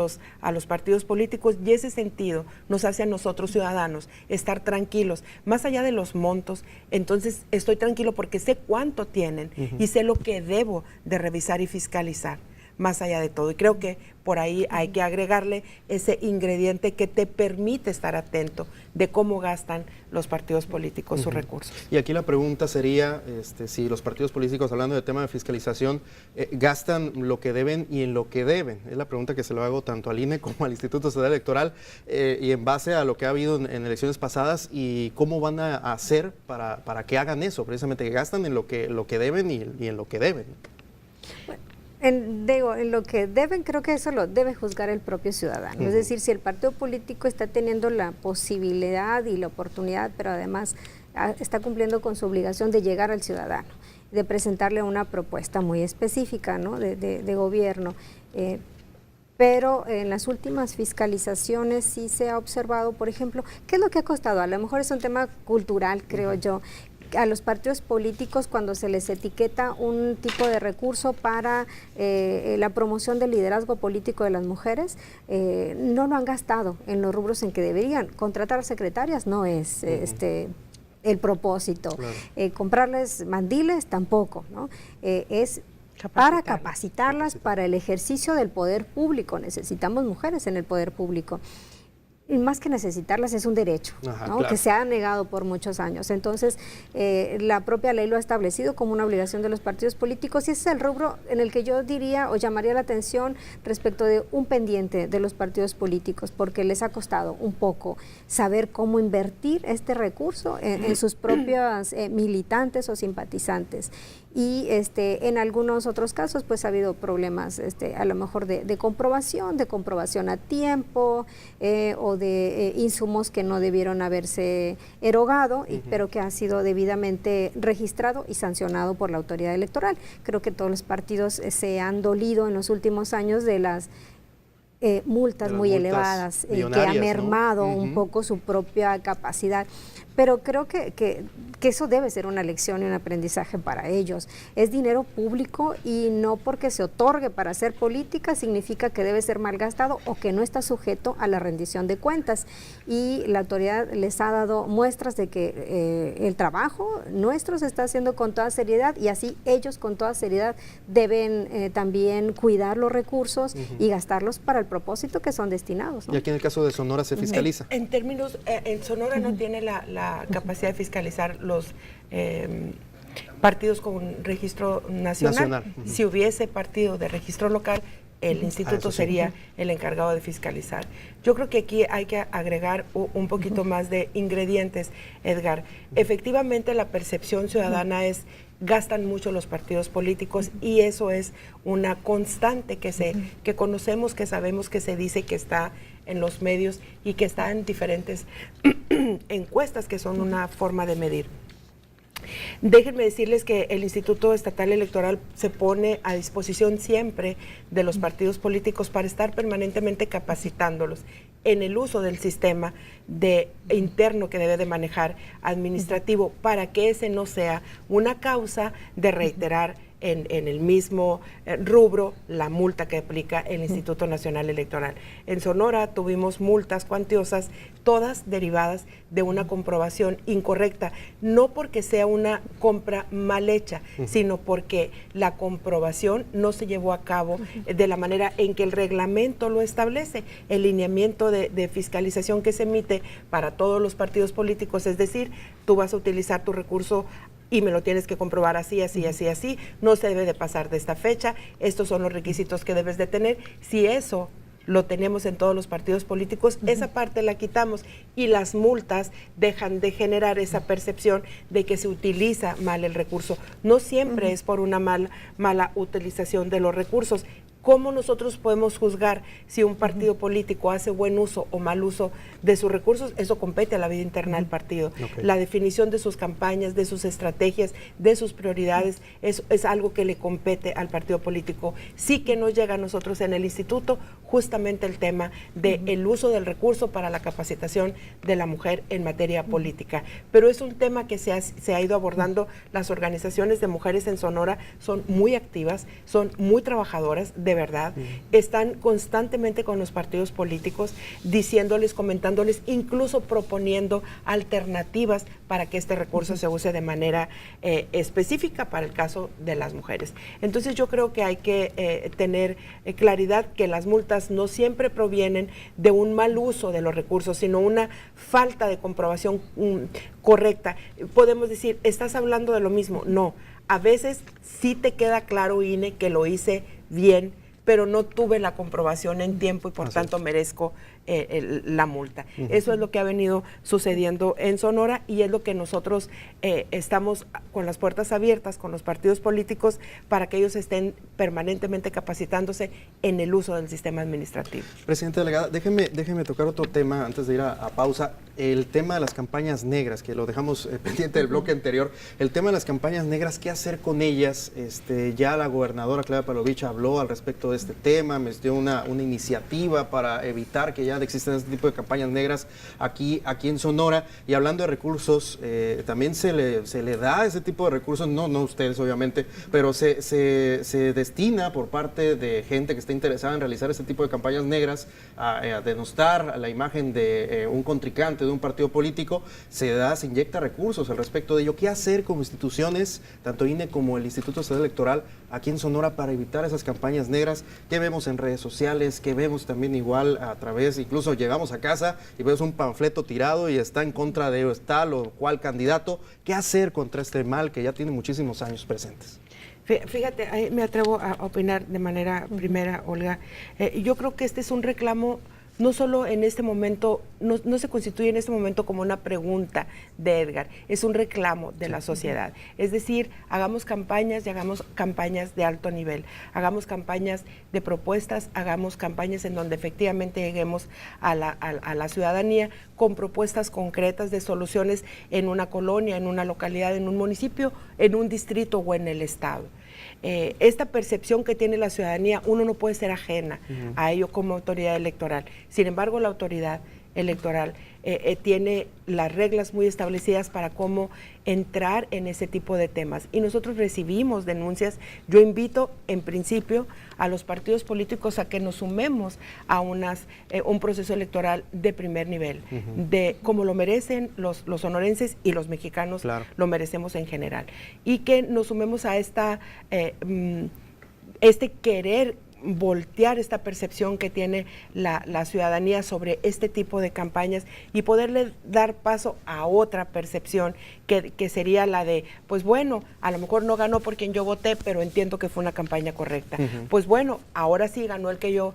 los partidos políticos, y ese sentido nos hace a nosotros ciudadanos estar tranquilos, más allá de los montos. Entonces estoy tranquilo porque sé cuánto tienen y sé lo que debo de revisar y fiscalizar, más allá de todo. Y creo que por ahí hay que agregarle ese ingrediente que te permite estar atento de cómo gastan los partidos políticos sus recursos. Y aquí la pregunta sería, si los partidos políticos, hablando de tema de fiscalización, gastan lo que deben y en lo que deben. Es la pregunta que se lo hago tanto al INE como al Instituto Estatal Electoral, y en base a lo que ha habido en elecciones pasadas, y cómo van a hacer para que hagan eso, precisamente, que gastan en lo que deben y en lo que deben. Bueno, en lo que deben, creo que eso lo debe juzgar el propio ciudadano. Es decir, si el partido político está teniendo la posibilidad y la oportunidad, pero además está cumpliendo con su obligación de llegar al ciudadano, de presentarle una propuesta muy específica, ¿no?, de gobierno. Pero en las últimas fiscalizaciones sí se ha observado, por ejemplo, ¿qué es lo que ha costado? A lo mejor es un tema cultural, creo yo. A los partidos políticos, cuando se les etiqueta un tipo de recurso para la promoción del liderazgo político de las mujeres, no lo han gastado en los rubros en que deberían. Contratar a secretarias no es el propósito. Claro. Comprarles mandiles tampoco, ¿no? Es para capacitarlas para el ejercicio del poder público. Necesitamos mujeres en el poder público. Y más que necesitarlas, es un derecho, ¿no?, claro, que se ha negado por muchos años. Entonces, la propia ley lo ha establecido como una obligación de los partidos políticos, y ese es el rubro en el que yo diría o llamaría la atención respecto de un pendiente de los partidos políticos, porque les ha costado un poco saber cómo invertir este recurso en sus propios militantes o simpatizantes. Y en algunos otros casos pues ha habido problemas a lo mejor de comprobación a tiempo, o de insumos que no debieron haberse erogado, pero que ha sido debidamente registrado y sancionado por la autoridad electoral. Creo que todos los partidos se han dolido en los últimos años de las multas muy elevadas, que ha mermado, ¿no?, un poco su propia capacidad. Pero creo que eso debe ser una lección y un aprendizaje para ellos. Es dinero público y no porque se otorgue para hacer política significa que debe ser malgastado o que no está sujeto a la rendición de cuentas. Y la autoridad les ha dado muestras de que el trabajo nuestro se está haciendo con toda seriedad, y así ellos con toda seriedad deben también cuidar los recursos y gastarlos para el propósito que son destinados, ¿no? Y aquí en el caso de Sonora se fiscaliza. En términos, en Sonora no tiene la capacidad de fiscalizar los partidos con registro nacional. Si hubiese partido de registro local, el instituto sería el encargado de fiscalizar. Yo creo que aquí hay que agregar un poquito más de ingredientes, Edgar. Efectivamente, la percepción ciudadana es: gastan mucho los partidos políticos, y eso es una constante que conocemos, que sabemos, que se dice, que está en los medios y que está en diferentes encuestas que son una forma de medir. Déjenme decirles que el Instituto Estatal Electoral se pone a disposición siempre de los partidos políticos para estar permanentemente capacitándolos en el uso del sistema interno que debe de manejar administrativo, para que ese no sea una causa de reiterar en el mismo rubro la multa que aplica el Instituto Nacional Electoral. En Sonora tuvimos multas cuantiosas, todas derivadas de una comprobación incorrecta, no porque sea una compra mal hecha, sino porque la comprobación no se llevó a cabo de la manera en que el reglamento lo establece. El lineamiento de fiscalización que se emite para todos los partidos políticos, es decir, tú vas a utilizar tu recurso y me lo tienes que comprobar así, así, así, así, no se debe de pasar de esta fecha, estos son los requisitos que debes de tener. Si eso lo tenemos en todos los partidos políticos, esa parte la quitamos, y las multas dejan de generar esa percepción de que se utiliza mal el recurso. No siempre es por una mala utilización de los recursos. ¿Cómo nosotros podemos juzgar si un partido político hace buen uso o mal uso de sus recursos? Eso compete a la vida interna del partido. La definición de sus campañas, de sus estrategias, de sus prioridades, es algo que le compete al partido político. Sí que nos llega a nosotros en el instituto justamente el tema del uso del recurso para la capacitación de la mujer en materia política. Pero es un tema que se ha ido abordando. Las organizaciones de mujeres en Sonora son muy activas, son muy trabajadoras, de verdad, están constantemente con los partidos políticos, diciéndoles, comentándoles, incluso proponiendo alternativas para que este recurso se use de manera específica para el caso de las mujeres. Entonces yo creo que hay que tener claridad que las multas no siempre provienen de un mal uso de los recursos, sino una falta de comprobación correcta. Podemos decir, ¿estás hablando de lo mismo? No. A veces sí te queda claro, INE, que lo hice bien, pero no tuve la comprobación en tiempo y por tanto merezco la multa. Eso es lo que ha venido sucediendo en Sonora, y es lo que nosotros estamos con las puertas abiertas con los partidos políticos para que ellos estén permanentemente capacitándose en el uso del sistema administrativo. Presidenta delegada, déjeme tocar otro tema antes de ir a pausa. El tema de las campañas negras, que lo dejamos pendiente del bloque anterior. El tema de las campañas negras, ¿qué hacer con ellas? Ya la gobernadora Claudia Pavlovich habló al respecto de este tema, me dio una iniciativa para evitar que ya existen este tipo de campañas negras aquí en Sonora. Y hablando de recursos, también se le da ese tipo de recursos, no ustedes obviamente, pero se destina por parte de gente que está interesada en realizar este tipo de campañas negras a denostar la imagen de un contrincante de un partido político. Se inyecta recursos al respecto de ello. ¿Qué hacer como instituciones, tanto INE como el Instituto Estatal Electoral aquí en Sonora, para evitar esas campañas negras? ¿Qué vemos en redes sociales? ¿Qué vemos también igual a través, incluso llegamos a casa y vemos un panfleto tirado y está en contra de tal o cual candidato? ¿Qué hacer contra este mal que ya tiene muchísimos años presentes? Fíjate, ahí me atrevo a opinar de manera primera, Olga. Yo creo que este es un reclamo, no solo en este momento, no se constituye en este momento como una pregunta de Edgar, es un reclamo de la sociedad. Es decir, hagamos campañas y hagamos campañas de alto nivel, hagamos campañas de propuestas, hagamos campañas en donde efectivamente lleguemos a la ciudadanía con propuestas concretas de soluciones en una colonia, en una localidad, en un municipio, en un distrito o en el estado. Esta percepción que tiene la ciudadanía, uno no puede ser ajena a ello como autoridad electoral. Sin embargo, la autoridad electoral tiene las reglas muy establecidas para cómo entrar en ese tipo de temas. Y nosotros recibimos denuncias. Yo invito, en principio, a los partidos políticos a que nos sumemos a un proceso electoral de primer nivel, de como lo merecen los sonorenses y los mexicanos, claro, lo merecemos en general. Y que nos sumemos a este querer voltear esta percepción que tiene la ciudadanía sobre este tipo de campañas y poderle dar paso a otra percepción que sería la de, pues bueno, a lo mejor no ganó por quien yo voté, pero entiendo que fue una campaña correcta. Pues bueno, ahora sí ganó el que yo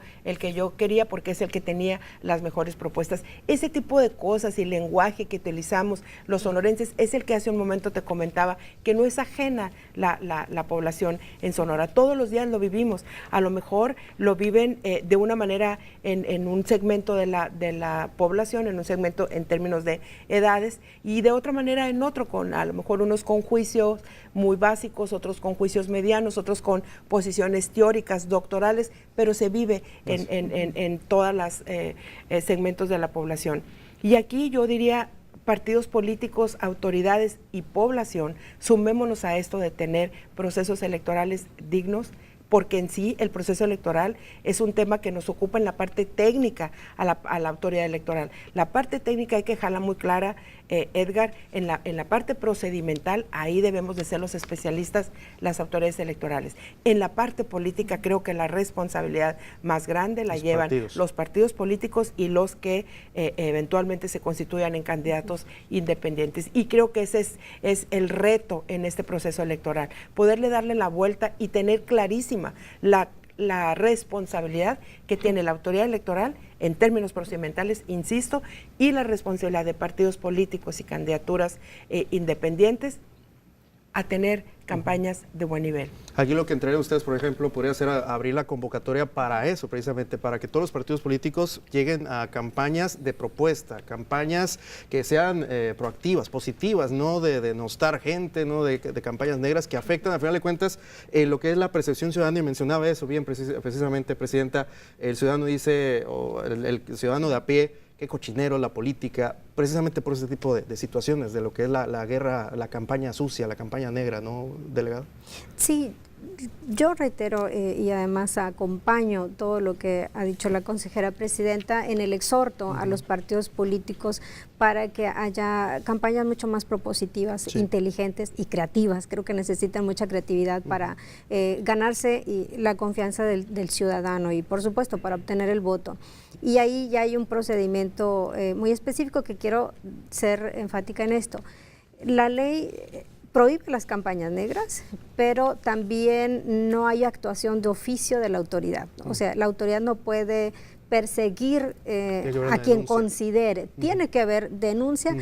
quería porque es el que tenía las mejores propuestas. Ese tipo de cosas y lenguaje que utilizamos los sonorenses es el que hace un momento te comentaba, que no es ajena la población en Sonora. Todos los días lo vivimos. A lo mejor lo viven de una manera en un segmento de la población, en un segmento en términos de edades, y de otra manera en otro, con a lo mejor unos con juicios muy básicos, otros con juicios medianos, otros con posiciones teóricas, doctorales, pero se vive en todas las segmentos de la población. Y aquí yo diría, partidos políticos, autoridades y población, sumémonos a esto de tener procesos electorales dignos, porque en sí el proceso electoral es un tema que nos ocupa en la parte técnica a la autoridad electoral. La parte técnica hay que dejarla muy clara, Edgar, en la parte procedimental, ahí debemos de ser los especialistas, las autoridades electorales. En la parte política creo que la responsabilidad más grande la llevan los partidos políticos y los que eventualmente se constituyan en candidatos independientes. Y creo que ese es el reto en este proceso electoral, poderle darle la vuelta y tener clarísima la responsabilidad que tiene la autoridad electoral en términos procedimentales, insisto, y la responsabilidad de partidos políticos y candidaturas independientes a tener campañas de buen nivel. Aquí lo que entrarían ustedes, por ejemplo, podría ser abrir la convocatoria para eso, precisamente, para que todos los partidos políticos lleguen a campañas de propuesta, campañas que sean proactivas, positivas, no de denostar gente, no de campañas negras que afectan, al final de cuentas, lo que es la percepción ciudadana, y mencionaba eso bien precisamente, Presidenta, el ciudadano dice, o el ciudadano de a pie, qué cochinero la política, precisamente por ese tipo de situaciones, de lo que es la guerra, la campaña sucia, la campaña negra, ¿no, delegado? Sí, yo reitero y además acompaño todo lo que ha dicho la consejera presidenta en el exhorto a los partidos políticos para que haya campañas mucho más propositivas, inteligentes y creativas. Creo que necesitan mucha creatividad para ganarse la confianza del ciudadano y, por supuesto, para obtener el voto. Y ahí ya hay un procedimiento muy específico que quiero ser enfática en esto. La ley prohíbe las campañas negras, pero también no hay actuación de oficio de la autoridad. O sea, la autoridad no puede perseguir a quien considere. Tiene que haber denuncia,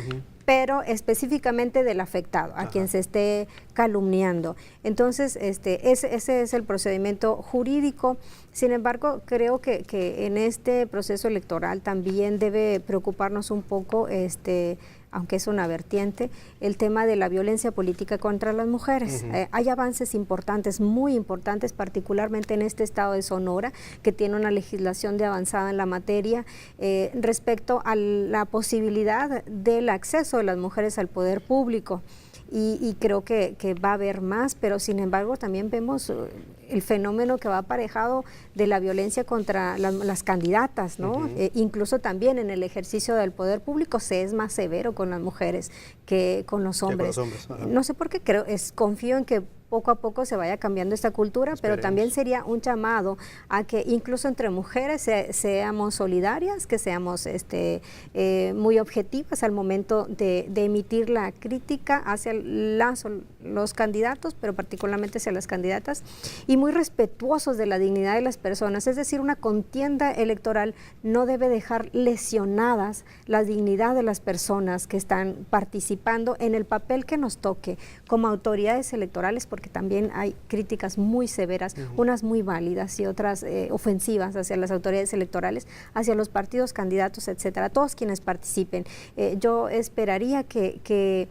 pero específicamente del afectado, a quien se esté calumniando. Entonces, ese es el procedimiento jurídico. Sin embargo, creo que en este proceso electoral también debe preocuparnos un poco, aunque es una vertiente, el tema de la violencia política contra las mujeres. Hay avances importantes, muy importantes, particularmente en este estado de Sonora, que tiene una legislación de avanzada en la materia respecto a la posibilidad del acceso de las mujeres al poder público. Y creo que va a haber más, pero sin embargo también vemos el fenómeno que va aparejado de la violencia contra las candidatas, ¿no? Incluso también en el ejercicio del poder público se es más severo con las mujeres que con los hombres. No sé por qué, confío en que poco a poco se vaya cambiando esta cultura, pero también sería un llamado a que incluso entre mujeres seamos solidarias, que seamos muy objetivas al momento de emitir la crítica hacia los candidatos, pero particularmente hacia las candidatas, y muy respetuosos de la dignidad de las personas. Es decir, una contienda electoral no debe dejar lesionadas la dignidad de las personas que están participando en el papel que nos toque como autoridades electorales, porque también hay críticas muy severas, unas muy válidas y otras ofensivas hacia las autoridades electorales, hacia los partidos, candidatos, etcétera, todos quienes participen. Yo esperaría que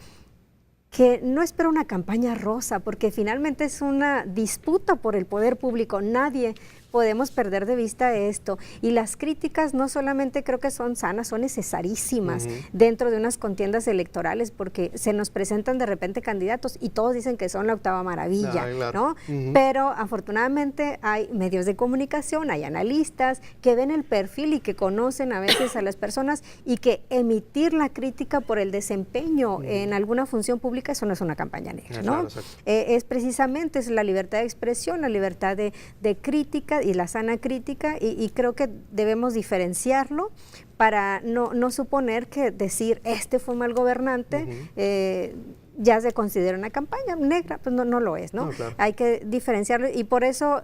que no espera una campaña rosa, porque finalmente es una disputa por el poder público. Nadie podemos perder de vista esto. Y las críticas no solamente creo que son sanas, son necesarísimas dentro de unas contiendas electorales, porque se nos presentan de repente candidatos y todos dicen que son la octava maravilla, ¿no? Pero afortunadamente hay medios de comunicación, hay analistas que ven el perfil y que conocen a veces a las personas, y que emitir la crítica por el desempeño en alguna función pública, eso no es una campaña negra, ¿no? Es precisamente es la libertad de expresión, la libertad de crítica y la sana crítica, y creo que debemos diferenciarlo para no suponer que decir este fue un mal gobernante ya se considera una campaña negra. Pues no lo es, ¿no? Claro. Hay que diferenciarlo, y por eso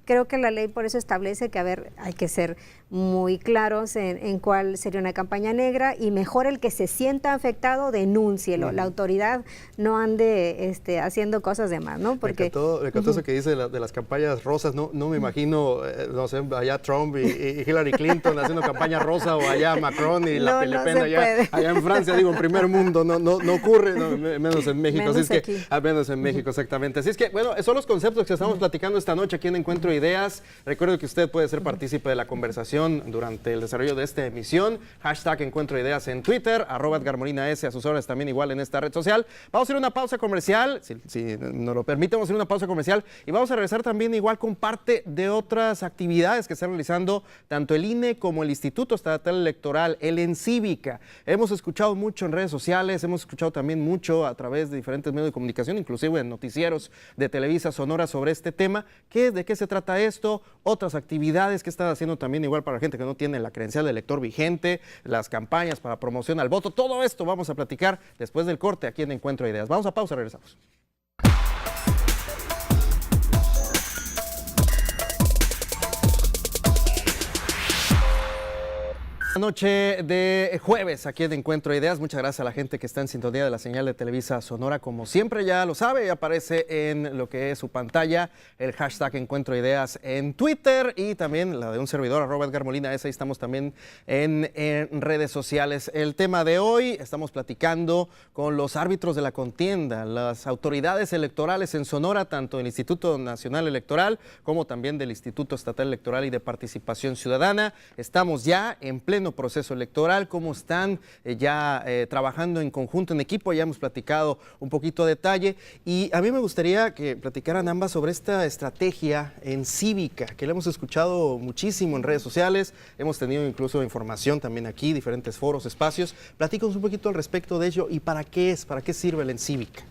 creo que la ley por eso establece que, hay que ser muy claros en cuál sería una campaña negra, y mejor el que se sienta afectado, denúncielo. La autoridad no ande haciendo cosas de más, ¿no? Porque me encantó eso que dice de las campañas rosas. No me imagino, no sé, allá Trump y Hillary Clinton haciendo campaña rosa, o allá Macron y la Le Pen allá en Francia, digo, en primer mundo, no ocurre, menos en México. Menos así es aquí. que, al menos en México, exactamente. Así es que, bueno, son los conceptos que estamos platicando esta noche aquí en Encuentro Ideas. Recuerde que usted puede ser partícipe de la conversación durante el desarrollo de esta emisión. Hashtag Encuentro Ideas en Twitter, @EdgarMolinaS, a sus órdenes también igual en esta red social. Vamos a ir a una pausa comercial, si nos lo permite, vamos a ir a una pausa comercial, y vamos a regresar también igual con parte de otras actividades que están realizando tanto el INE como el Instituto Estatal Electoral, el ENCívica. Hemos escuchado mucho en redes sociales, hemos escuchado también mucho a través de diferentes medios de comunicación, inclusive en noticieros de Televisa Sonora, sobre este tema. ¿De qué se trata esto? Otras actividades que están haciendo también igual para la gente que no tiene la credencial de elector vigente, las campañas para promoción al voto. Todo esto vamos a platicar después del corte aquí en Encuentro Ideas. Vamos a pausa, regresamos. Noche de jueves aquí en Encuentro Ideas. Muchas gracias a la gente que está en sintonía de la señal de Televisa Sonora. Como siempre ya lo sabe, aparece en lo que es su pantalla el hashtag Encuentro Ideas en Twitter, y también la de un servidor, @EdgarMolinaS. Ahí estamos también en redes sociales. El tema de hoy, estamos platicando con los árbitros de la contienda, las autoridades electorales en Sonora, tanto del Instituto Nacional Electoral como también del Instituto Estatal Electoral y de Participación Ciudadana. Estamos ya en pleno proceso electoral. ¿Cómo están ya trabajando en conjunto, en equipo? Ya hemos platicado un poquito a detalle, y a mí me gustaría que platicaran ambas sobre esta estrategia ENCívica, que la hemos escuchado muchísimo en redes sociales, hemos tenido incluso información también aquí, diferentes foros, espacios. Platícanos un poquito al respecto de ello, y para qué sirve la ENCívica.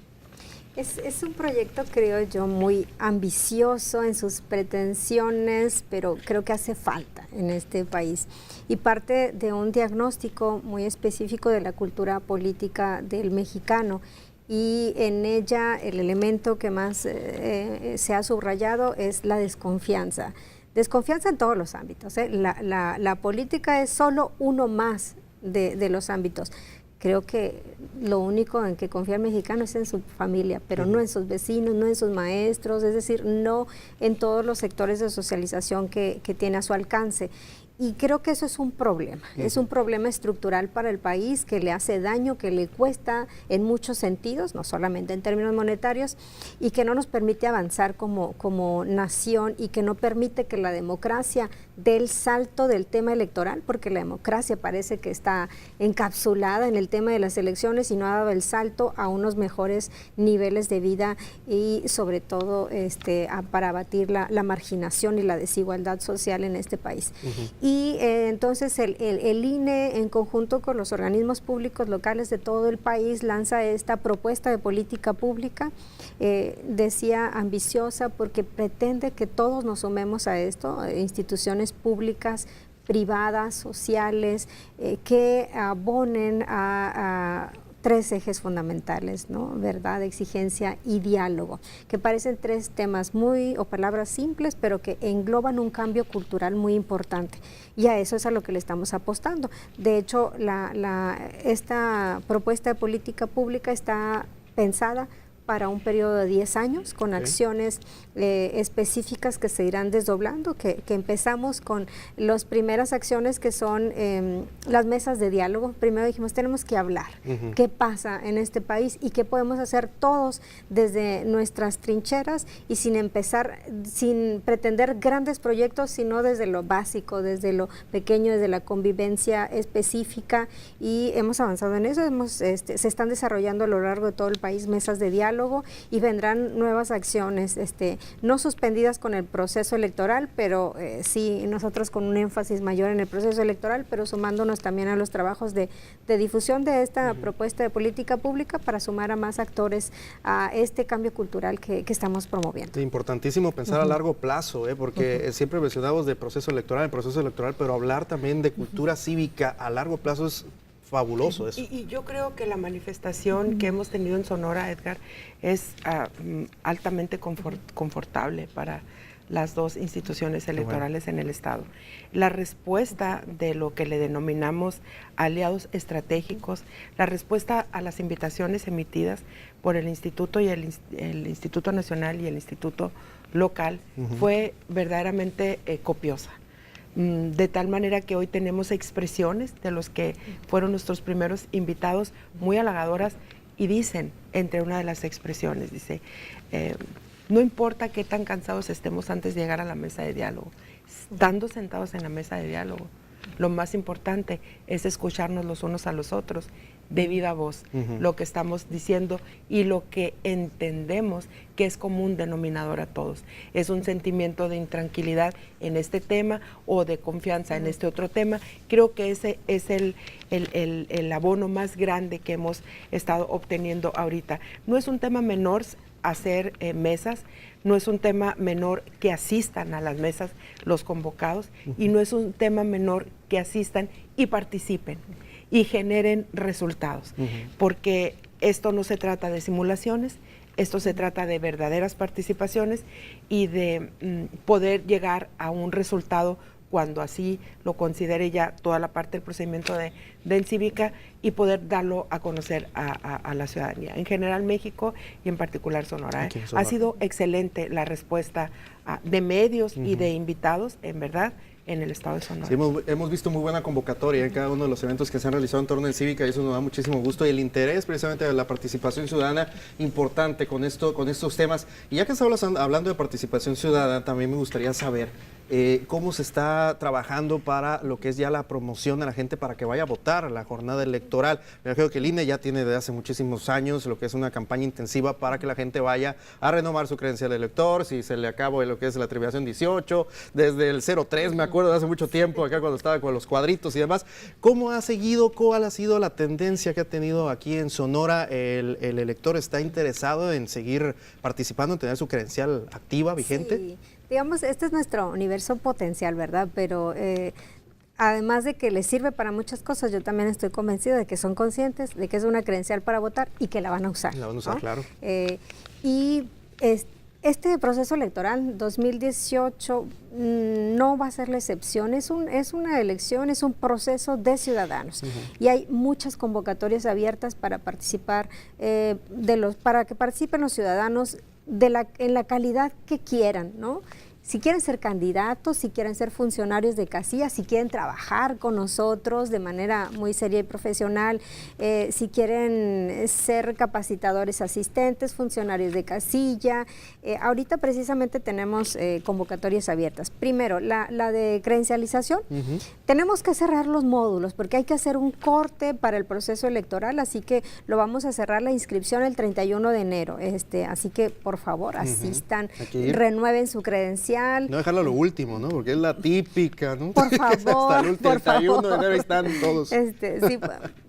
Es un proyecto, creo yo, muy ambicioso en sus pretensiones, pero creo que hace falta en este país, y parte de un diagnóstico muy específico de la cultura política del mexicano, y en ella el elemento que más se ha subrayado es la desconfianza. Desconfianza en todos los ámbitos, ¿eh? La política es solo uno más de los ámbitos. Creo que lo único en que confía el mexicano es en su familia, pero no en sus vecinos, no en sus maestros, es decir, no en todos los sectores de socialización que tiene a su alcance. Y creo que eso es un problema, es un problema estructural para el país, que le hace daño, que le cuesta en muchos sentidos, no solamente en términos monetarios, y que no nos permite avanzar como nación, y que no permite que la democracia dé el salto del tema electoral, porque la democracia parece que está encapsulada en el tema de las elecciones y no ha dado el salto a unos mejores niveles de vida, y sobre todo para abatir la marginación y la desigualdad social en este país. Y entonces el INE, en conjunto con los organismos públicos locales de todo el país, lanza esta propuesta de política pública, decía ambiciosa, porque pretende que todos nos sumemos a esto, instituciones públicas, privadas, sociales, que abonen a 3 ejes fundamentales, ¿no? Verdad, exigencia y diálogo, que parecen 3 temas o palabras simples, pero que engloban un cambio cultural muy importante, y a eso es a lo que le estamos apostando. De hecho, esta propuesta de política pública está pensada para un periodo de 10 años con acciones específicas que se irán desdoblando, que empezamos con las primeras acciones que son las mesas de diálogo. Primero dijimos, tenemos que hablar qué pasa en este país y qué podemos hacer todos desde nuestras trincheras y sin pretender grandes proyectos, sino desde lo básico, desde lo pequeño, desde la convivencia específica, y hemos avanzado en eso. Se están desarrollando a lo largo de todo el país mesas de diálogo y vendrán nuevas acciones, no suspendidas con el proceso electoral, pero sí nosotros con un énfasis mayor en el proceso electoral, pero sumándonos también a los trabajos de difusión de esta propuesta de política pública para sumar a más actores a este cambio cultural que estamos promoviendo. Importantísimo pensar a largo plazo, porque siempre mencionamos de proceso electoral, pero hablar también de cultura cívica a largo plazo es fabuloso eso. Y yo creo que la manifestación que hemos tenido en Sonora, Edgar, es altamente confortable para las dos instituciones electorales en el Estado. La respuesta de lo que le denominamos aliados estratégicos, la respuesta a las invitaciones emitidas por el Instituto y el Instituto Nacional y el Instituto Local fue verdaderamente copiosa. De tal manera que hoy tenemos expresiones de los que fueron nuestros primeros invitados muy halagadoras, y dicen, entre una de las expresiones, dice, no importa qué tan cansados estemos antes de llegar a la mesa de diálogo, estando sentados en la mesa de diálogo, lo más importante es escucharnos los unos a los otros, de viva voz, lo que estamos diciendo y lo que entendemos que es común denominador a todos. Es un sentimiento de intranquilidad en este tema o de confianza en este otro tema. Creo que ese es el abono más grande que hemos estado obteniendo ahorita. No es un tema menor hacer mesas, no es un tema menor que asistan a las mesas los convocados, y no es un tema menor que asistan y participen y generen resultados, porque esto no se trata de simulaciones, esto se trata de verdaderas participaciones y de poder llegar a un resultado cuando así lo considere ya toda la parte del procedimiento de cívica, y poder darlo a conocer a la ciudadanía. En general México y en particular Sonora. Ha sido excelente la respuesta de medios y de invitados, en verdad, en el estado de Sonora. Sí, hemos visto muy buena convocatoria en cada uno de los eventos que se han realizado en torno al Cívica, y eso nos da muchísimo gusto, y el interés precisamente de la participación ciudadana importante con estos temas. Y ya que estamos hablando de participación ciudadana, también me gustaría saber cómo se está trabajando para lo que es ya la promoción de la gente para que vaya a votar a la jornada electoral. Me imagino que el INE ya tiene desde hace muchísimos años lo que es una campaña intensiva para que la gente vaya a renovar su credencial de elector, si se le acabó lo que es la abreviación 18, desde el 03, me acuerdo de hace mucho tiempo, acá cuando estaba con los cuadritos y demás. ¿Cómo ha seguido, cuál ha sido la tendencia que ha tenido aquí en Sonora? ¿El elector está interesado en seguir participando, en tener su credencial activa, vigente? Sí. Digamos, este es nuestro universo potencial, ¿verdad? Pero además de que les sirve para muchas cosas, yo también estoy convencida de que son conscientes de que es una credencial para votar y que la van a usar. La van a usar, ¿no? Claro. Este proceso electoral 2018 no va a ser la excepción, es una elección, es un proceso de ciudadanos, y hay muchas convocatorias abiertas para participar, para que participen los ciudadanos en la calidad que quieran, ¿no? Si quieren ser candidatos, si quieren ser funcionarios de casilla, si quieren trabajar con nosotros de manera muy seria y profesional, si quieren ser capacitadores asistentes, funcionarios de casilla. Ahorita precisamente tenemos convocatorias abiertas. Primero, la de credencialización. Tenemos que cerrar los módulos porque hay que hacer un corte para el proceso electoral, así que lo vamos a cerrar la inscripción el 31 de enero. Así que, por favor, asistan, renueven su credencial. No dejarlo a lo último, ¿no? Porque es la típica, ¿no? Por favor, hasta el 31 de enero están todos. Sí,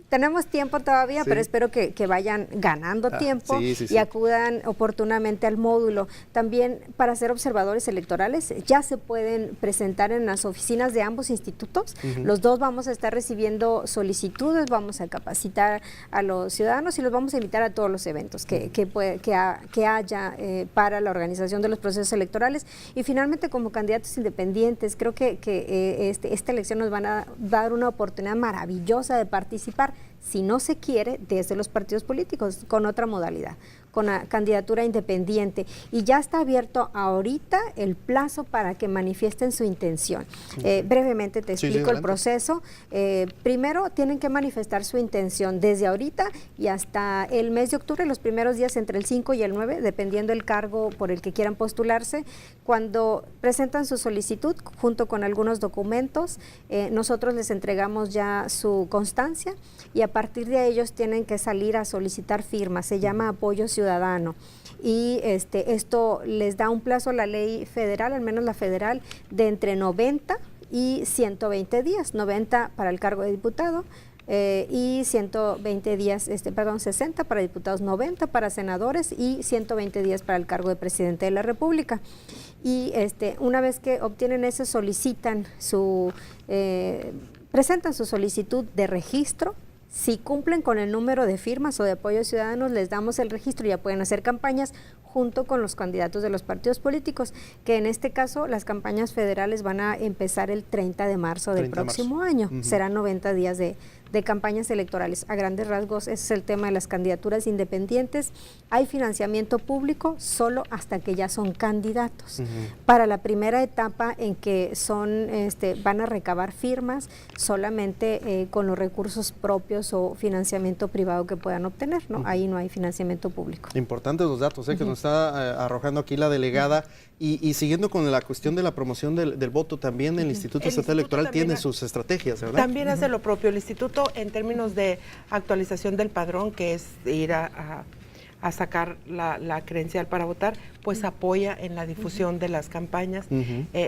tenemos tiempo todavía, pero espero que vayan ganando tiempo y acudan oportunamente al módulo. También para ser observadores electorales ya se pueden presentar en las oficinas de ambos institutos. Los dos vamos a estar recibiendo solicitudes, vamos a capacitar a los ciudadanos y los vamos a invitar a todos los eventos que haya para la organización de los procesos electorales. Y finalmente, como candidatos independientes, creo que esta elección nos van a dar una oportunidad maravillosa de participar, si no se quiere, desde los partidos políticos, con otra modalidad, con la candidatura independiente. Y ya está abierto ahorita el plazo para que manifiesten su intención. Brevemente te explico el proceso. Primero tienen que manifestar su intención desde ahorita y hasta el mes de octubre, los primeros días entre el 5 y el 9, dependiendo del cargo por el que quieran postularse. Cuando presentan su solicitud junto con algunos documentos, nosotros les entregamos ya su constancia y a partir de ellos tienen que salir a solicitar firmas. Se llama apoyo ciudadano. Y esto les da un plazo a la ley federal, al menos la federal, de entre 90 y 120 días, 90 para el cargo de diputado y 120 días, 60 para diputados, 90 para senadores y 120 días para el cargo de presidente de la República. Y una vez que obtienen eso, presentan su solicitud de registro. Si cumplen con el número de firmas o de apoyos ciudadanos, les damos el registro y ya pueden hacer campañas junto con los candidatos de los partidos políticos, que en este caso las campañas federales van a empezar el 30 de marzo del próximo año. Serán 90 días de campañas electorales. A grandes rasgos, ese es el tema de las candidaturas independientes. Hay financiamiento público solo hasta que ya son candidatos. Para la primera etapa en que van a recabar firmas solamente con los recursos propios o financiamiento privado que puedan obtener, ¿no? Ahí no hay financiamiento público. Importantes los datos que nos está arrojando aquí la delegada. Y siguiendo con la cuestión de la promoción del voto, también el Instituto Estatal Electoral tiene sus estrategias, ¿verdad? También hace lo propio. El Instituto, en términos de actualización del padrón, que es ir a sacar la credencial para votar, pues apoya en la difusión de las campañas.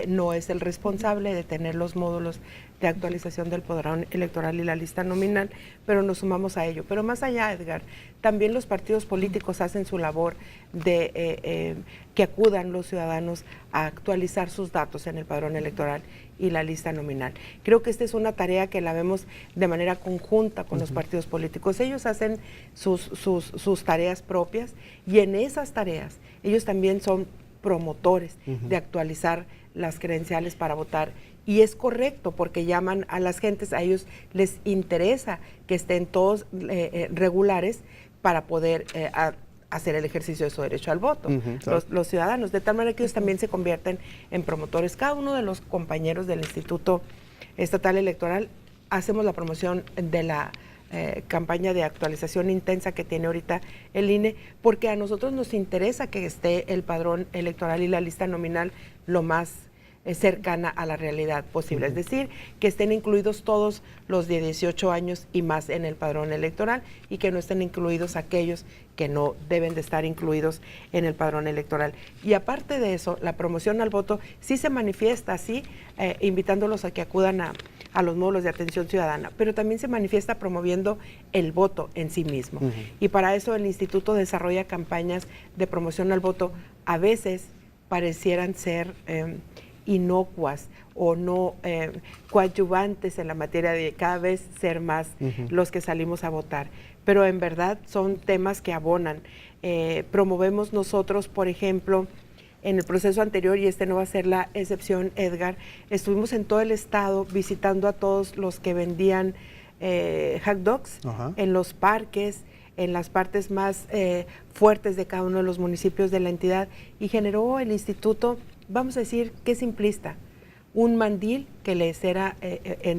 No es el responsable de tener los módulos de actualización del padrón electoral y la lista nominal, pero nos sumamos a ello. Pero más allá, Edgar, también los partidos políticos hacen su labor de que acudan los ciudadanos a actualizar sus datos en el padrón electoral y la lista nominal. Creo que esta es una tarea que la vemos de manera conjunta con los partidos políticos. Ellos hacen sus tareas propias y en esas tareas ellos también son promotores de actualizar las credenciales para votar. Y es correcto porque llaman a las gentes, a ellos les interesa que estén todos regulares para poder hacer el ejercicio de su derecho al voto, claro. los ciudadanos, de tal manera que ellos también se convierten en promotores. Cada uno de los compañeros del Instituto Estatal Electoral hacemos la promoción de la campaña de actualización intensa que tiene ahorita el INE, porque a nosotros nos interesa que esté el padrón electoral y la lista nominal lo más cercana a la realidad posible, es decir, que estén incluidos todos los de 18 años y más en el padrón electoral y que no estén incluidos aquellos que no deben de estar incluidos en el padrón electoral. Y aparte de eso, la promoción al voto sí se manifiesta así, invitándolos a que acudan a los módulos de atención ciudadana, pero también se manifiesta promoviendo el voto en sí mismo. Y para eso el Instituto desarrolla campañas de promoción al voto, a veces parecieran ser inocuas o no coadyuvantes en la materia de cada vez ser más los que salimos a votar, pero en verdad son temas que abonan. Promovemos nosotros, por ejemplo, en el proceso anterior, y no va a ser la excepción, Edgar, estuvimos en todo el estado visitando a todos los que vendían hot dogs en los parques, en las partes más fuertes de cada uno de los municipios de la entidad, y generó el instituto, vamos a decir que simplista, un mandil que les era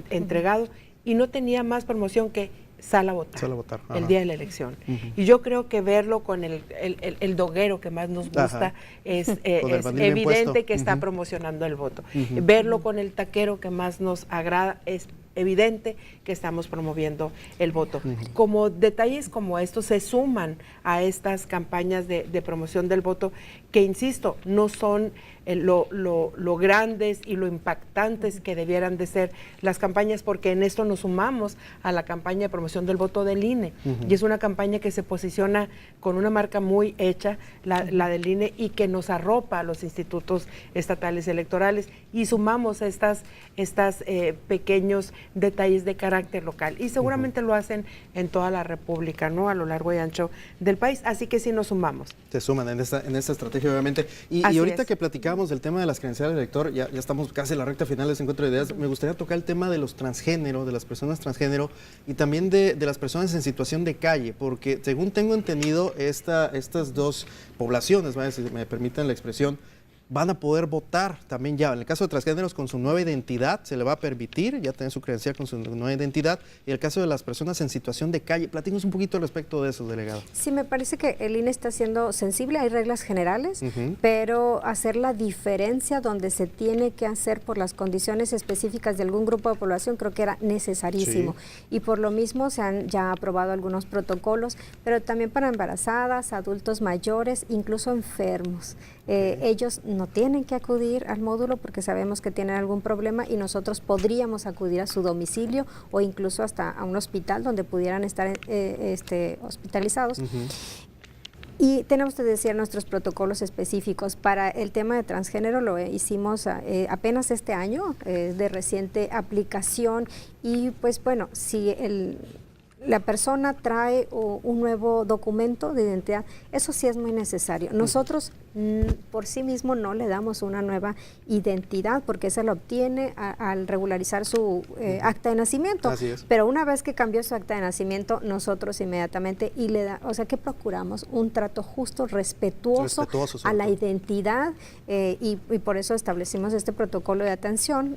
entregado y no tenía más promoción que sal a votar el día de la elección. Y yo creo que verlo con el doguero que más nos gusta es evidente que está promocionando el voto. Verlo con el taquero que más nos agrada es evidente que estamos promoviendo el voto. Como detalles como estos se suman a estas campañas de promoción del voto que, insisto, no son lo grandes y lo impactantes que debieran de ser las campañas, porque en esto nos sumamos a la campaña de promoción del voto del INE, y es una campaña que se posiciona con una marca muy hecha, la del INE, y que nos arropa a los institutos estatales electorales, y sumamos estas pequeños detalles de carácter local. Y seguramente lo hacen en toda la República, ¿no? A lo largo y ancho del país. Así que sí nos sumamos. Se suman en esta estrategia, obviamente. Y ahorita que platicábamos del tema de las credenciales del elector, ya estamos casi en la recta final de este encuentro de ideas, me gustaría tocar el tema de los transgénero, de las personas transgénero y también de las personas en situación de calle, porque según tengo entendido, estas dos poblaciones, si me permiten la expresión, van a poder votar también ya. En el caso de transgéneros, con su nueva identidad, se le va a permitir ya tener su credencial con su nueva identidad. Y el caso de las personas en situación de calle, platícanos un poquito al respecto de eso, delegado. Sí, me parece que el INE está siendo sensible, hay reglas generales, pero hacer la diferencia donde se tiene que hacer por las condiciones específicas de algún grupo de población, creo que era necesarísimo. Sí. Y por lo mismo se han ya aprobado algunos protocolos, pero también para embarazadas, adultos mayores, incluso enfermos. Ellos no tienen que acudir al módulo porque sabemos que tienen algún problema y nosotros podríamos acudir a su domicilio o incluso hasta a un hospital donde pudieran estar hospitalizados. Y tenemos que decir nuestros protocolos específicos. Para el tema de transgénero lo hicimos apenas este año, de reciente aplicación, y pues bueno, si la persona trae un nuevo documento de identidad, eso sí es muy necesario. Nosotros por sí mismo no le damos una nueva identidad porque esa la obtiene al regularizar su acta de nacimiento. Así es. Pero una vez que cambió su acta de nacimiento, nosotros inmediatamente que procuramos un trato justo, respetuoso a la identidad y por eso establecimos este protocolo de atención.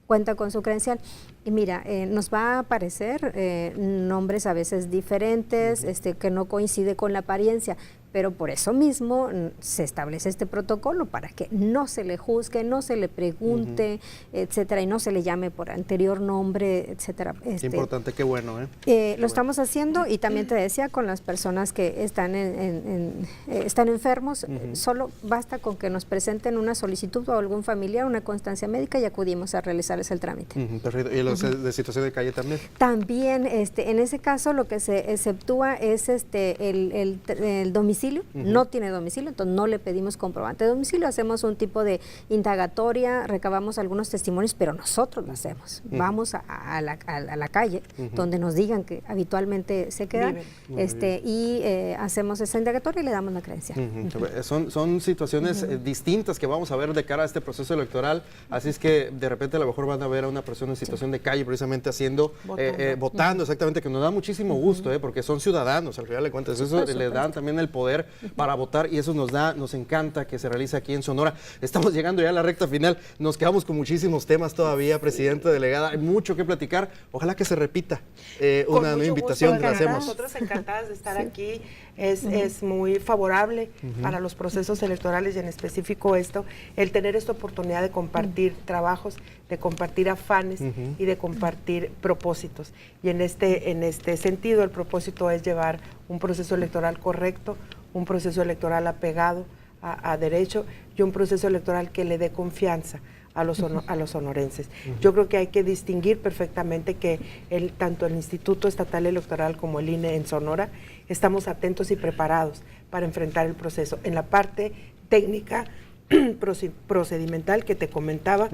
Cuenta con su credencial y mira, nos va a aparecer nombres a veces diferentes, que no coincide con la apariencia, pero por eso mismo se establece este protocolo para que no se le juzgue, no se le pregunte, etcétera, y no se le llame por anterior nombre, etcétera. Qué importante, qué bueno. Lo estamos haciendo y también te decía con las personas que están están enfermos, solo basta con que nos presenten una solicitud o algún familiar, una constancia médica y acudimos a realizarles el trámite. Perfecto. ¿Y los de situación de calle también? También, en ese caso lo que se exceptúa es el domicilio. No tiene domicilio, entonces no le pedimos comprobante de domicilio, hacemos un tipo de indagatoria, recabamos algunos testimonios, pero nosotros lo hacemos. Vamos a la calle, donde nos digan que habitualmente se quedan, y hacemos esa indagatoria y le damos la credencial. Son situaciones distintas que vamos a ver de cara a este proceso electoral, así es que de repente a lo mejor van a ver a una persona en situación de calle precisamente votando, exactamente, que nos da muchísimo gusto, porque son ciudadanos, al final de cuentas, eso le dan también el poder para votar y eso nos encanta que se realice aquí en Sonora. Estamos llegando ya a la recta final, nos quedamos con muchísimos temas todavía, presidente, delegada, hay mucho que platicar, ojalá que se repita una nueva invitación que la hacemos. Nosotros encantadas de estar aquí, es muy favorable para los procesos electorales y en específico el tener esta oportunidad de compartir trabajos, de compartir afanes y de compartir propósitos. Y en este sentido el propósito es llevar un proceso electoral correcto, un proceso electoral apegado a derecho y un proceso electoral que le dé confianza a los sonorenses. Yo creo que hay que distinguir perfectamente que tanto el Instituto Estatal Electoral como el INE en Sonora estamos atentos y preparados para enfrentar el proceso. En la parte técnica, procedimental que te comentaba,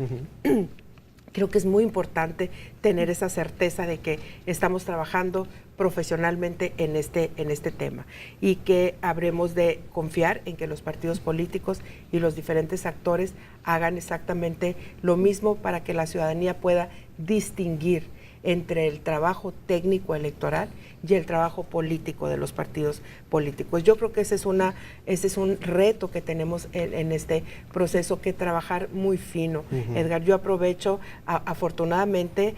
creo que es muy importante tener esa certeza de que estamos trabajando profesionalmente en este tema y que habremos de confiar en que los partidos políticos y los diferentes actores hagan exactamente lo mismo para que la ciudadanía pueda distinguir entre el trabajo técnico electoral y el trabajo político de los partidos políticos. Yo creo que ese es un reto que tenemos en este proceso, que trabajar muy fino. Edgar, yo aprovecho, afortunadamente,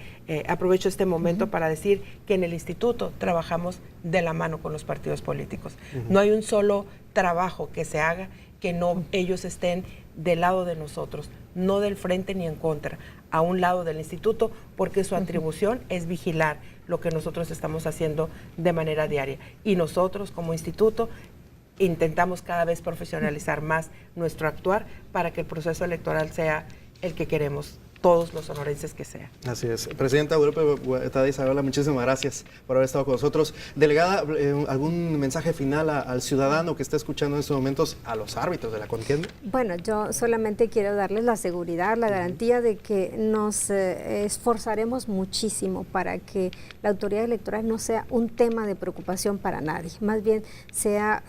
aprovecho este momento para decir que en el instituto trabajamos de la mano con los partidos políticos. No hay un solo trabajo que se haga que no ellos estén del lado de nosotros, no del frente ni en contra, a un lado del instituto, porque su atribución es vigilar lo que nosotros estamos haciendo de manera diaria. Y nosotros como instituto intentamos cada vez profesionalizar más nuestro actuar para que el proceso electoral sea el que queremos todos los sonorenses que sean. Así es. Presidenta Guadalupe Tadei Zavala, muchísimas gracias por haber estado con nosotros. Delegada, ¿algún mensaje final al ciudadano que está escuchando en estos momentos, a los árbitros de la contienda? Bueno, yo solamente quiero darles la seguridad, la garantía de que nos esforzaremos muchísimo para que la autoridad electoral no sea un tema de preocupación para nadie, más bien sea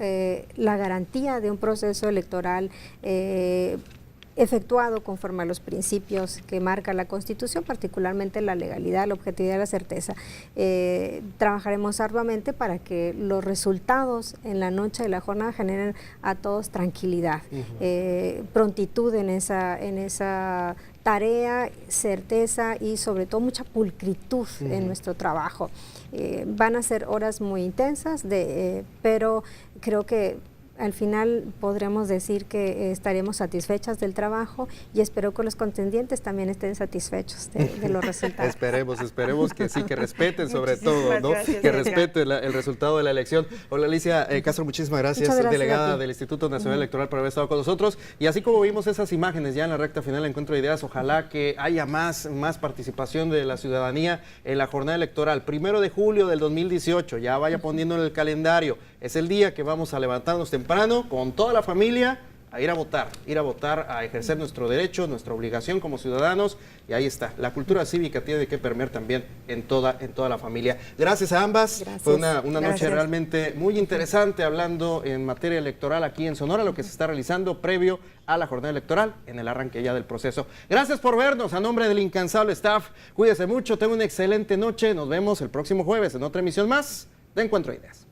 la garantía de un proceso electoral efectuado conforme a los principios que marca la Constitución, particularmente la legalidad, la objetividad y la certeza. Trabajaremos arduamente para que los resultados en la noche de la jornada generen a todos tranquilidad, prontitud en esa tarea, certeza y sobre todo mucha pulcritud en nuestro trabajo. Van a ser horas muy intensas, pero creo que al final podremos decir que estaremos satisfechas del trabajo y espero que los contendientes también estén satisfechos de los resultados. Esperemos que sí, que respeten sobre todo, ¿no? Gracias, Que respeten el resultado de la elección. Hola Alicia Castro, muchísimas gracias, delegada del Instituto Nacional Electoral, por haber estado con nosotros. Y así como vimos esas imágenes ya en la recta final del Encuentro de Ideas, ojalá que haya más participación de la ciudadanía en la jornada electoral. 1 de julio del 2018, ya vaya poniendo en el calendario. Es el día que vamos a levantarnos temprano con toda la familia a ir a votar, a ejercer nuestro derecho, nuestra obligación como ciudadanos, y ahí está. La cultura cívica tiene que permear también en toda la familia. Gracias a ambas. Gracias. Fue una noche realmente muy interesante, hablando en materia electoral aquí en Sonora, lo que se está realizando previo a la jornada electoral, en el arranque ya del proceso. Gracias por vernos. A nombre del incansable staff, cuídese mucho, tenga una excelente noche. Nos vemos el próximo jueves en otra emisión más de Encuentro de Ideas.